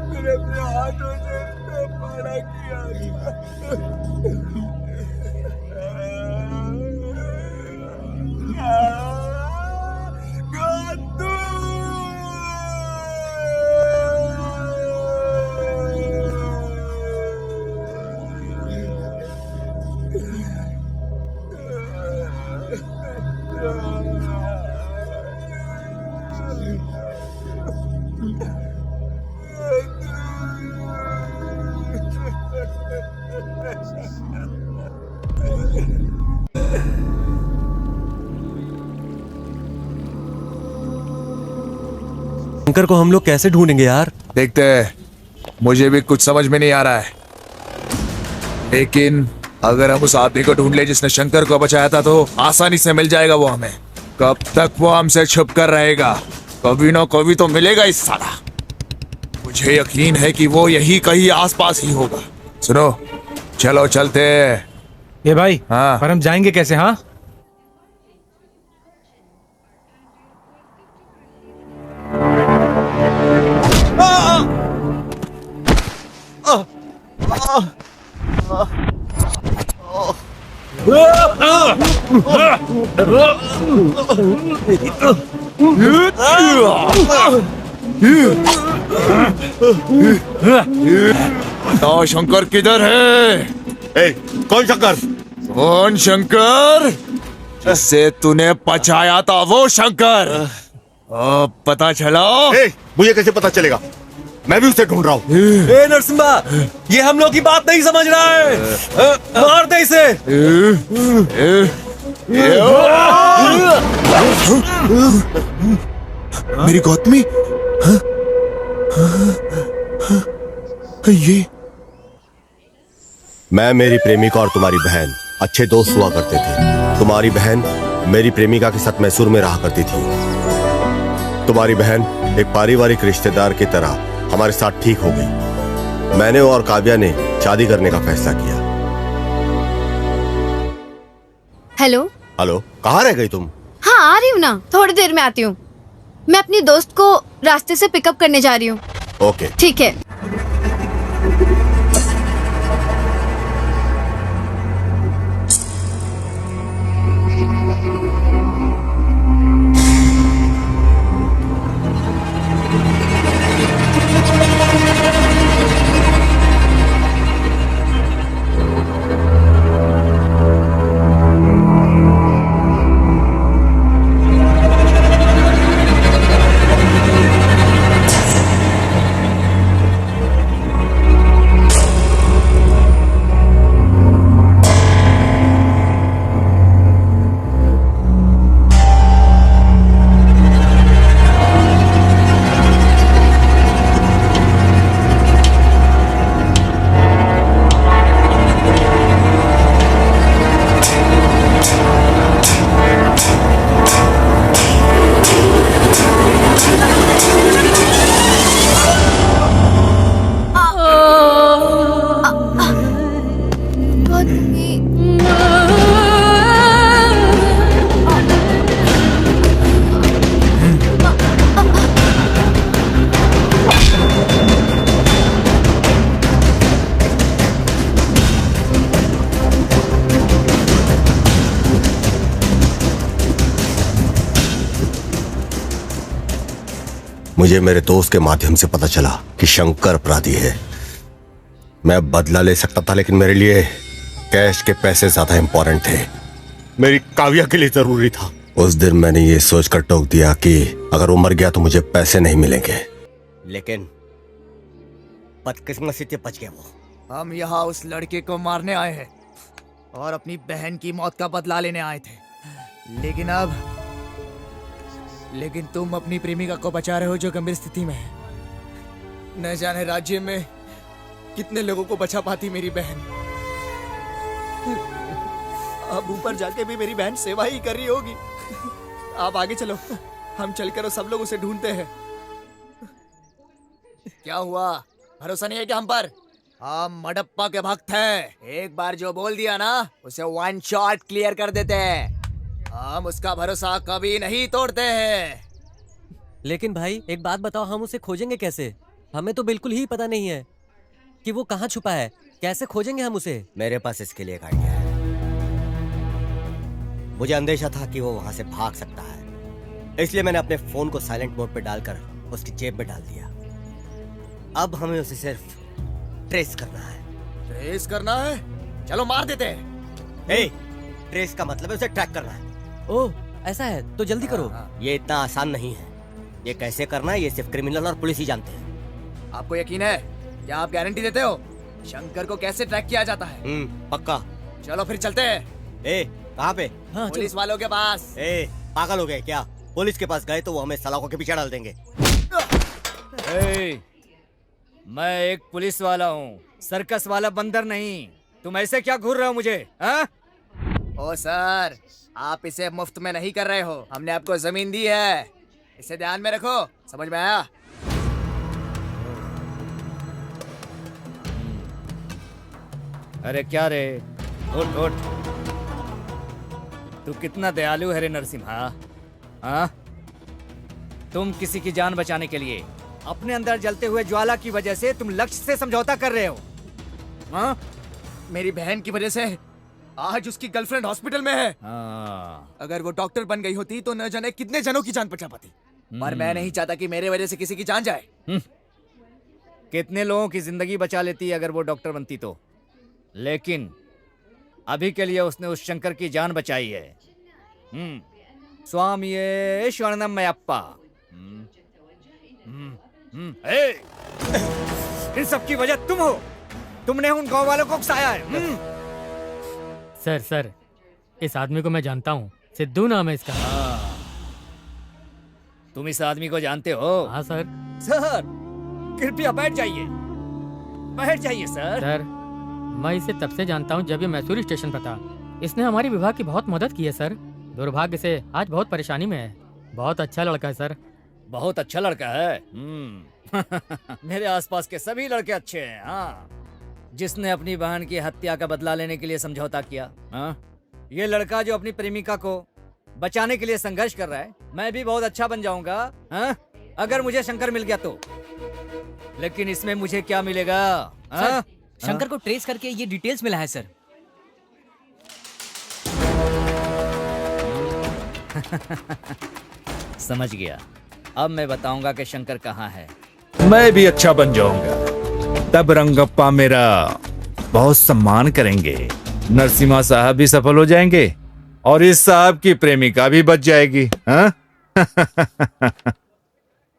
मैंने अपने हाथों से बड़ा किया शंकर को हम लोग कैसे ढूंढेंगे यार? देखते हैं, मुझे भी कुछ समझ में नहीं आ रहा है। लेकिन अगर हम उस आदमी को ढूंढ ले जिसने शंकर को बचाया था तो आसानी से मिल जाएगा वो हमें। कब तक वो हमसे छुप कर रहेगा? कभी ना कभी तो मिलेगा इस साला। मुझे यकीन है कि वो यही कहीं आसपास ही होगा। सुनो, चलो चलते हैं। ये भाई, हाँ, पर हम जाएंगे कैसे? हाँ, बताओ शंकर किधर है? कौन शंकर? कौन शंकर? जिससे तूने बचाया था वो शंकर। अब पता चला? मुझे कैसे पता चलेगा? मैं भी उसे ढूंढ रहा हूँ। ए नरसिम्हा, ये हम लोग की बात नहीं समझ रहा है। मार दे इसे। मेरी गौतमी? हाँ? ये मैं, मेरी प्रेमिका और तुम्हारी बहन अच्छे दोस्त हुआ करते थे। तुम्हारी बहन मेरी प्रेमिका के साथ मैसूर में रहा करती थी। तुम्हारी बहन एक पारिवारिक रिश्तेदार की तरह हमारे साथ ठीक हो गई। मैंने और काव्या ने शादी करने का फैसला किया। हेलो। हेलो, कहाँ रह गई तुम? हाँ, आ रही हूँ ना, थोड़ी देर में आती हूँ। मैं अपनी दोस्त को रास्ते से पिकअप करने जा रही हूँ। ओके, ठीक है। मुझे मेरे दोस्त के माध्यम से पता चला कि शंकर अपराधी है। मैं बदला ले सकता था, लेकिन मेरे लिए कैश के पैसे ज्यादा इंपॉर्टेंट थे। मेरी काव्या के लिए जरूरी था। उस दिन मैंने ये सोचकर टोक दिया कि अगर वो मर गया तो मुझे पैसे नहीं मिलेंगे। लेकिन बदकिस्मती से बच गया वो। हम यहाँ उस लड़के को मारने आए हैं और अपनी बहन की मौत का बदला लेने आए थे। लेकिन तुम अपनी प्रेमिका को बचा रहे हो जो गंभीर स्थिति में है। न जाने राज्य में कितने लोगों को बचा पाती मेरी बहन। अब ऊपर जाके भी मेरी बहन सेवा ही कर रही होगी। आप आगे चलो, हम चलकर सब लोग उसे ढूंढते हैं। क्या हुआ, भरोसा नहीं है क्या हम पर? हम मडप्पा के भक्त हैं। एक बार जो बोल दिया ना, उसे वन शॉट क्लियर कर देते हैं। हम उसका भरोसा कभी नहीं तोड़ते हैं। लेकिन भाई एक बात बताओ, हम उसे खोजेंगे कैसे? हमें तो बिल्कुल ही पता नहीं है कि वो कहाँ छुपा है। कैसे खोजेंगे हम उसे? मेरे पास इसके लिए एक आइडिया है। मुझे अंदेशा था कि वो वहां से भाग सकता है, इसलिए मैंने अपने फोन को साइलेंट मोड पे डालकर उसकी जेब में डाल दिया। अब हमें उसे सिर्फ ट्रेस करना है। ट्रेस करना है? चलो मार देते हैं। ट्रेस का मतलब है उसे ट्रैक करना है। ओह ऐसा है, तो जल्दी करो। ये इतना आसान नहीं है। ये कैसे करना है ये सिर्फ क्रिमिनल और पुलिस ही जानते हैं। आपको यकीन है? क्या आप गारंटी देते हो? शंकर को कैसे ट्रैक किया जाता है? पक्का। चलो फिर चलते हैं। कहाँ पे? पुलिस वालों के पास। पागल हो गए क्या? पुलिस के पास गए तो वो हमें सलाखों के पीछे डाल देंगे। मैं एक पुलिस वाला हूँ, सर्कस वाला बंदर नहीं। तुम ऐसे क्या घूर रहे हो मुझे? ओ सर, आप इसे मुफ्त में नहीं कर रहे हो। हमने आपको जमीन दी है, इसे ध्यान में रखो। समझ में आया? अरे क्या रे, उठ उठ। तू कितना दयालु है रे नरसिम्हा। हाँ, तुम किसी की जान बचाने के लिए अपने अंदर जलते हुए ज्वाला की वजह से तुम लक्ष्य से समझौता कर रहे हो। हाँ? मेरी बहन की वजह से आज उसकी गर्लफ्रेंड हॉस्पिटल में है। अगर वो डॉक्टर बन गई होती तो न जाने कितने जनों की जान बचा पाती। पर मैं नहीं चाहता कि मेरे वजह से किसी की जान जाए। कितने लोगों की जिंदगी बचा लेती अगर वो डॉक्टर बनती तो। लेकिन अभी के लिए उसने उस शंकर की जान बचाई है। स्वामी शरणमयप्पा। इन सब की वजह तुम हो। तुमने उन गांव वालों को उकसाया है। सर, इस आदमी को मैं जानता हूँ। सिद्धू नाम है इसका। तुम इस आदमी को जानते हो? हाँ सर। सर कृपया बैठ जाइए, बैठ जाइए सर। सर मैं इसे तब से जानता हूँ जब ये मैसूर स्टेशन पर था। इसने हमारी विभाग की बहुत मदद की है सर। दुर्भाग्य से आज बहुत परेशानी में है। बहुत अच्छा लड़का है सर। बहुत अच्छा लड़का है। मेरे आसपास के सभी लड़के अच्छे हैं। हाँ, जिसने अपनी बहन की हत्या का बदला लेने के लिए समझौता किया। हाँ, ये लड़का जो अपनी प्रेमिका को बचाने के लिए संघर्ष कर रहा है। मैं भी बहुत अच्छा बन जाऊंगा हाँ? अगर मुझे शंकर मिल गया तो। लेकिन इसमें मुझे क्या मिलेगा? हाँ? शंकर को ट्रेस करके ये डिटेल्स मिला है सर। समझ गया। अब मैं बताऊंगा कि शंकर कहाँ है। मैं भी अच्छा बन जाऊंगा, तब रंगप्पा मेरा बहुत सम्मान करेंगे। नरसिम्हा साहब भी सफल हो जाएंगे और इस साहब की प्रेमिका भी बच जाएगी। हाँ?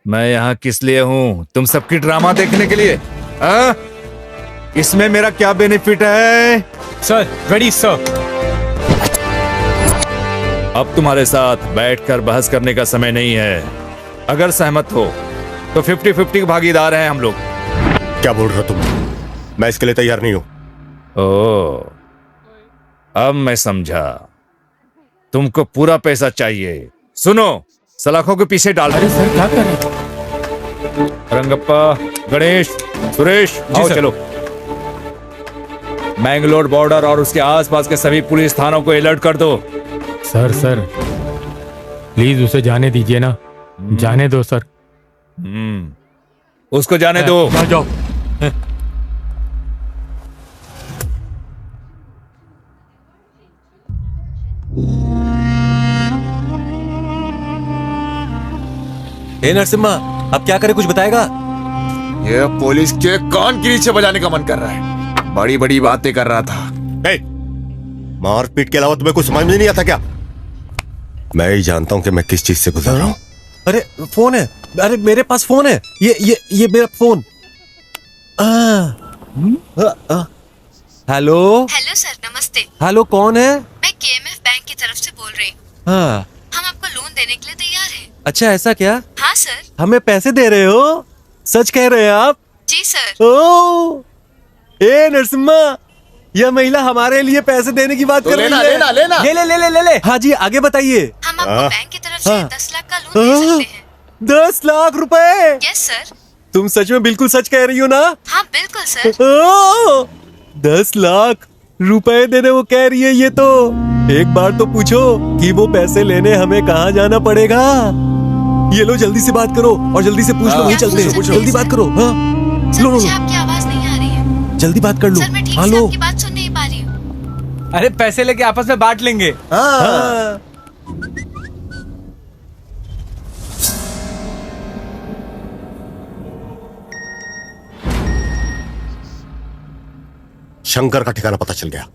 मैं यहाँ किस लिए हूँ? तुम सबकी ड्रामा देखने के लिए? हाँ? इसमें मेरा क्या बेनिफिट है? Sir ready sir. अब तुम्हारे साथ बैठकर बहस करने का समय नहीं है। अगर सहमत हो तो 50-50 भागीदार हैं हम लोग। क्या बोल रहे हो तुम? मैं इसके लिए तैयार नहीं हूं। ओह, अब मैं समझा। तुमको पूरा पैसा चाहिए। सुनो, सलाखों के पीछे डाल। अरे सर क्या कर रहे हो? रंगप्पा, गणेश, सुरेश, आओ चलो। मैंगलोर बॉर्डर और उसके आसपास के सभी पुलिस थानों को अलर्ट कर दो। सर प्लीज उसे जाने दीजिए ना। जाने दो सर। उसको जाने दो। जाओ। नरसिम्हा, अब क्या करे, कुछ बताएगा? ये पुलिस के कान के नीचे बजाने का मन कर रहा है। बड़ी बड़ी बातें कर रहा था। मारपीट के अलावा तुम्हें कुछ समझ में नहीं आता क्या? मैं ही जानता हूं कि मैं किस चीज से गुजर रहा हूं। अरे फोन है। अरे मेरे पास फोन है। ये मेरा फोन। हेलो। हेलो सर, नमस्ते। हेलो, कौन है? मैं केएमएफ बैंक की तरफ से बोल रही हूँ। हाँ। हम आपको लोन देने के लिए तैयार हैं। अच्छा, ऐसा क्या? हाँ सर। हमें पैसे दे रहे हो? सच कह रहे हैं आप? जी सर। ओ, नरसिम्हा, यह महिला हमारे लिए पैसे देने की बात तो कर रही लेना, है। लेना, लेना। ले। हाँ जी, आगे बताइए। हम आपको बैंक की तरफ से 10 लाख का लोन दे सकते हैं। 10 लाख रुपए? Yes sir. तुम सच में बिल्कुल सच कह रही हो ना? हाँ बिल्कुल सर। 10 लाख रुपए देने वो कह रही है। ये तो एक बार तो पूछो कि वो पैसे लेने हमें कहाँ जाना पड़ेगा। ये लो, जल्दी से बात करो और जल्दी से पूछ लो, वहीं चलते हैं। जल्दी बात करो। हाँ लो लो, आपकी आवाज नहीं आ रही है। जल्दी बात कर लो। सर मैं ठीक हाँ से लो। आपकी बात सुन नहीं पा रही हूँ। अरे पैसे लेके आपस में बांट लेंगे। हाँ। शंकर का ठिकाना पता चल गया।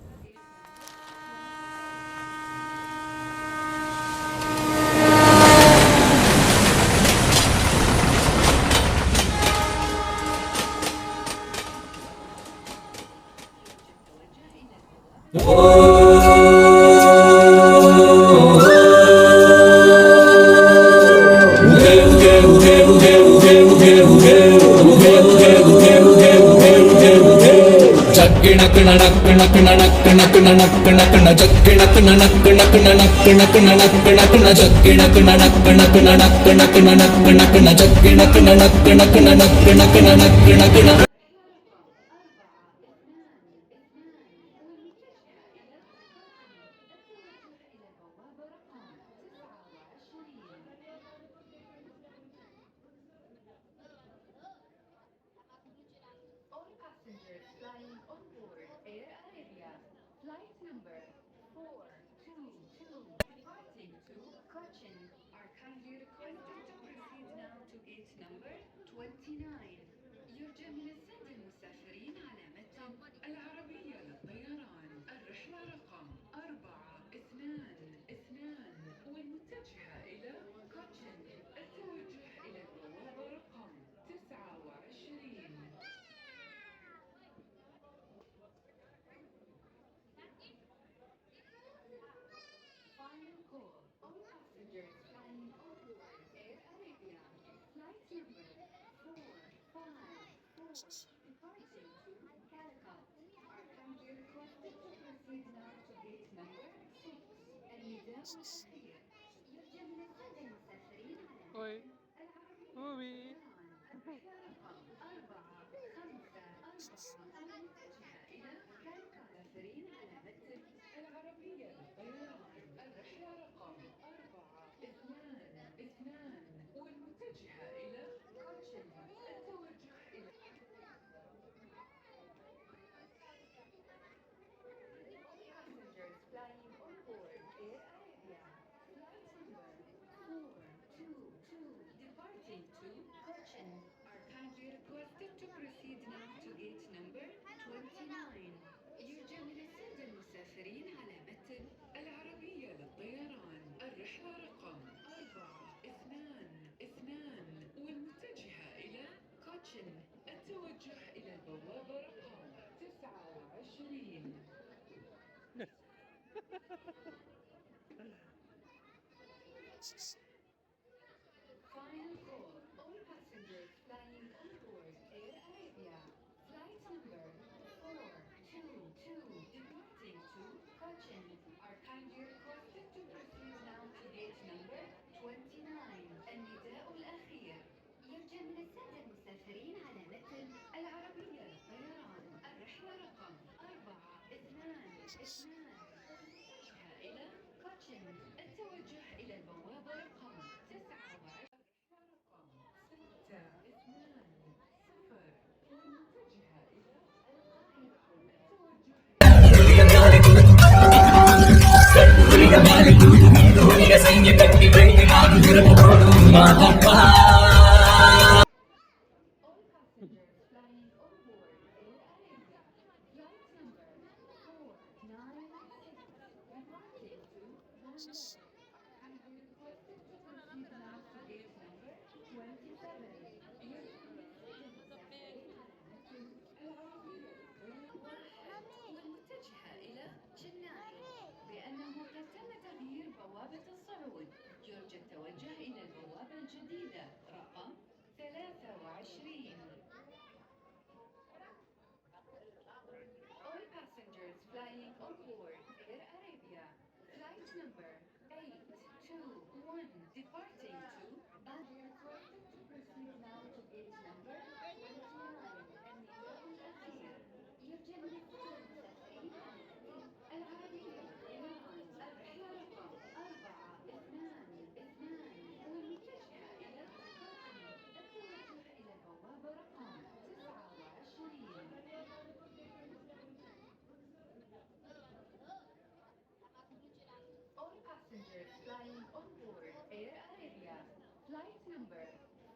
number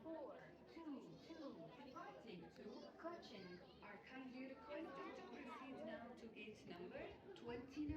422 departing to Cochin are kindly requested to proceed now to gate number 29.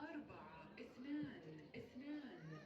422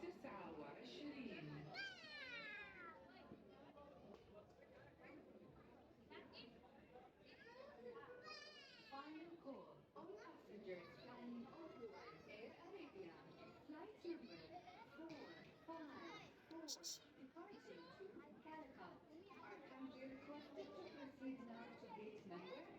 29. Final call. All passengers flying overboard Air Arabia. Flight number 454 departing to Calicut are kindly requested to proceed now to gate number 6.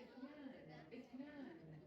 422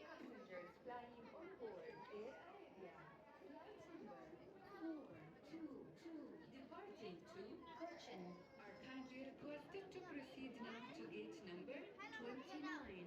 passengers flying on board Air Arabia. Flight number 422 departing to Cochin are kindly requested to proceed now to gate number 29.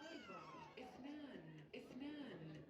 422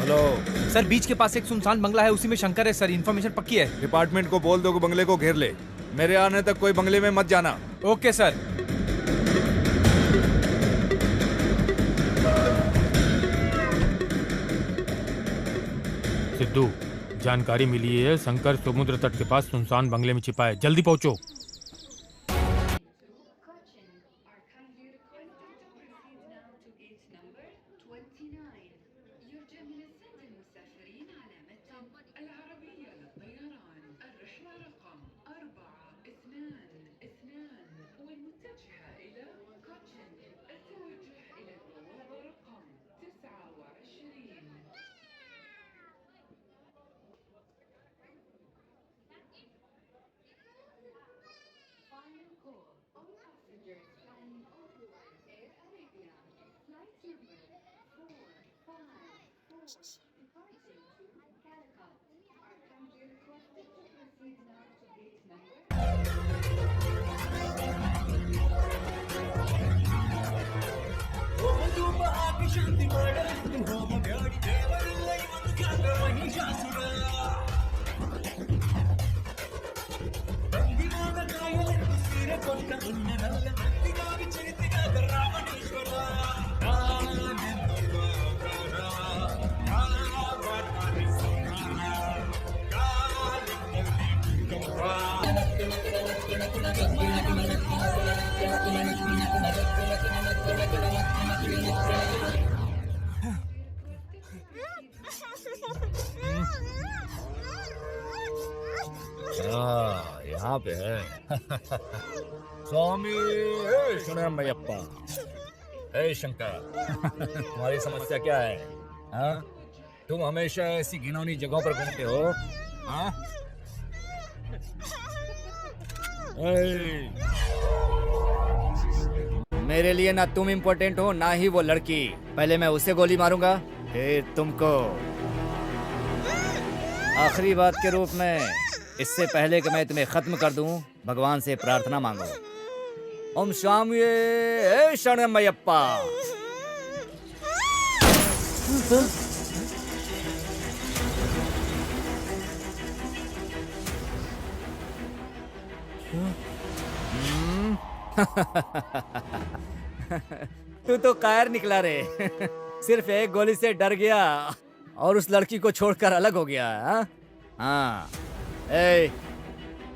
hello sir, बीच के पास एक सुनसान बंगला है, उसी में शंकर है सर। इन्फॉर्मेशन पक्की है। डिपार्टमेंट को बोल दो कि बंगले को घेर ले। मेरे आने तक कोई बंगले में मत जाना। Okay sir. सिद्धू, जानकारी मिली है शंकर समुद्र तट के पास सुनसान बंगले में छिपा है। जल्दी पहुंचो। यहाँ पे है। स्वामी शरणमयप्पा। हे शंकर, तुम्हारी समस्या क्या है? हाँ? तुम हमेशा ऐसी घिनौनी जगहों पर घूमते हो? हाँ? मेरे लिए ना तुम इम्पोर्टेंट हो ना ही वो लड़की। पहले मैं उसे गोली मारूंगा, फिर तुमको। आखिरी बात के रूप में, इससे पहले कि मैं तुम्हें खत्म कर दूं, भगवान से प्रार्थना मांगो। ओम स्वामी शरणमयप्पा। तू तो कायर निकला रे। सिर्फ एक गोली से डर गया और उस लड़की को छोड़कर अलग हो गया। हाँ, ए,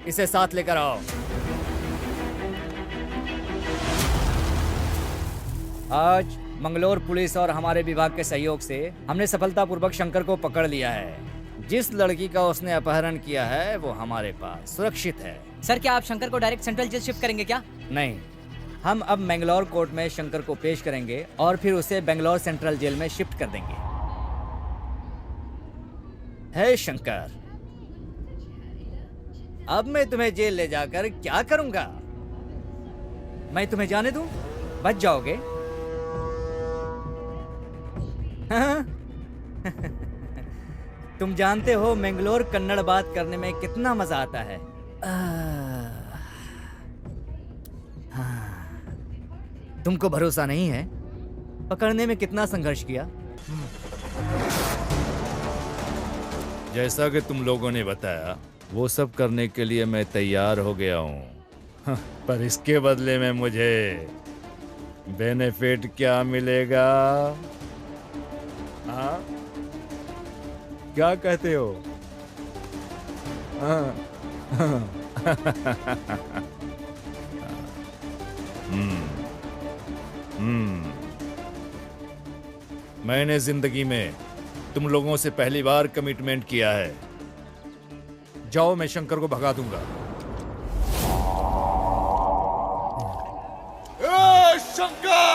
इसे साथ लेकर आओ। आज मंगलोर पुलिस और हमारे विभाग के सहयोग से हमने सफलतापूर्वक शंकर को पकड़ लिया है। जिस लड़की का उसने अपहरण किया है वो हमारे पास सुरक्षित है। सर, क्या आप शंकर को डायरेक्ट सेंट्रल जेल शिफ्ट करेंगे क्या? नहीं, हम अब मैंगलोर कोर्ट में शंकर को पेश करेंगे और फिर उसे बेंगलोर सेंट्रल जेल में शिफ्ट कर देंगे। हे शंकर, अब मैं तुम्हें जेल ले जाकर क्या करूंगा? मैं तुम्हें जाने दूं? बच जाओगे? हाँ? तुम जानते हो मैंगलोर कन्नड़ बात करने में कितना मजा आता है। तुमको भरोसा नहीं है? पकड़ने में कितना संघर्ष किया। जैसा कि तुम लोगों ने बताया, वो सब करने के लिए मैं तैयार हो गया हूँ। पर इसके बदले में मुझे बेनिफिट क्या मिलेगा? हाँ? क्या कहते हो? हाँ। मैंने जिंदगी में तुम लोगों से पहली बार कमिटमेंट किया है। जाओ, मैं शंकर को भगा दूंगा। शंकर!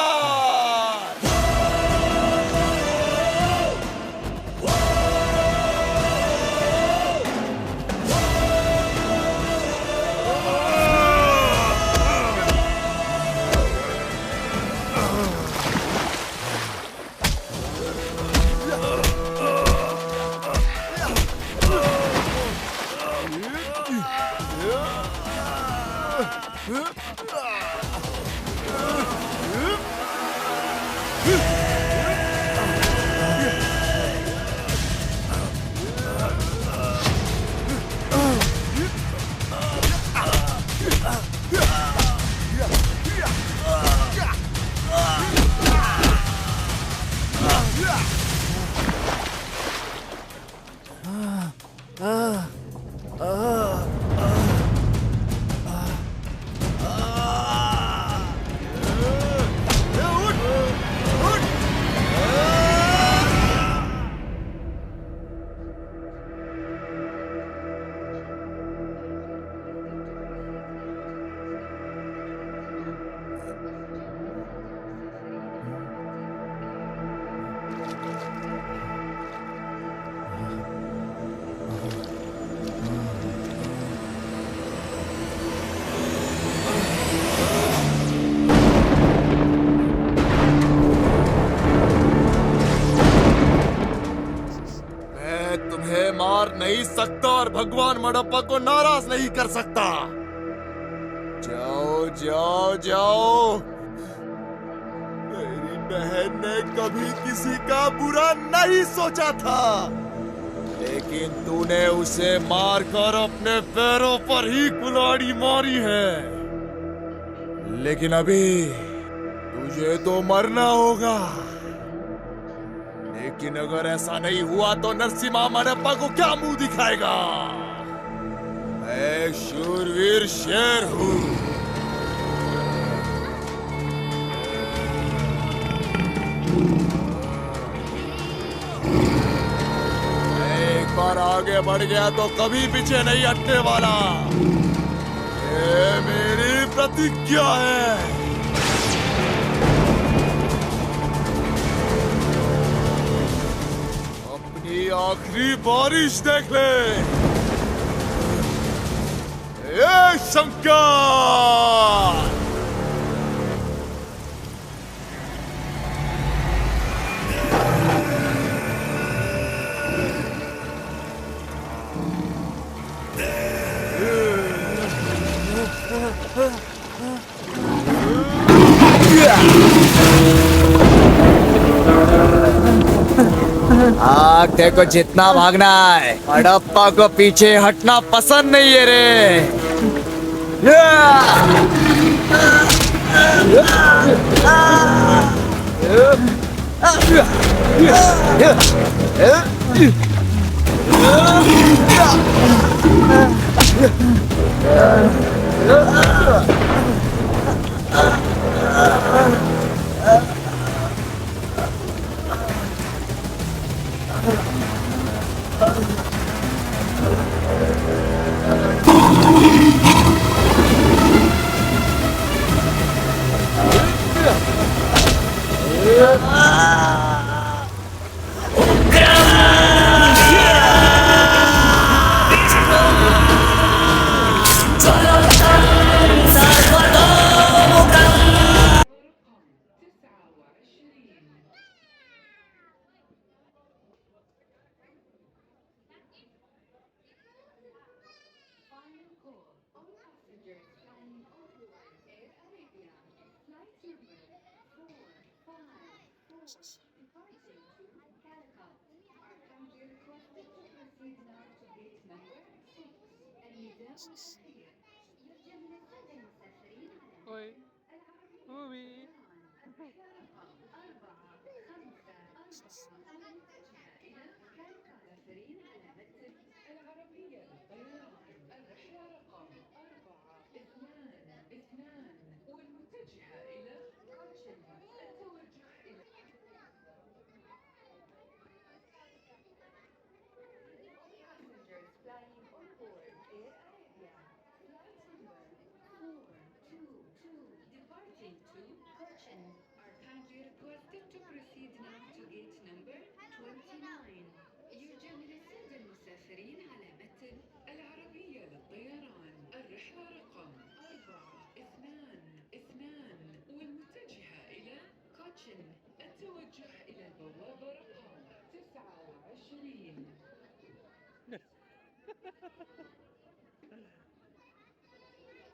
नहीं सकता और भगवान मडप्पा को नाराज नहीं कर सकता। जाओ जाओ जाओ। मेरी बहन ने कभी किसी का बुरा नहीं सोचा था, लेकिन तूने उसे मारकर अपने पैरों पर ही कुल्हाड़ी मारी है। लेकिन अभी तुझे तो मरना होगा। लेकिन अगर ऐसा नहीं हुआ तो नरसिम्हा मडप्पा को क्या मुंह दिखाएगा? मैं शूरवीर शेर हूँ। एक बार आगे बढ़ गया तो कभी पीछे नहीं हटने वाला। ये मेरी प्रतिज्ञा है। अपनी आखिरी बारिश देख ले। ये शंकर। आग देखो जितना भागना है, हड़प्पा को पीछे हटना पसंद नहीं है रे।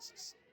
Yes.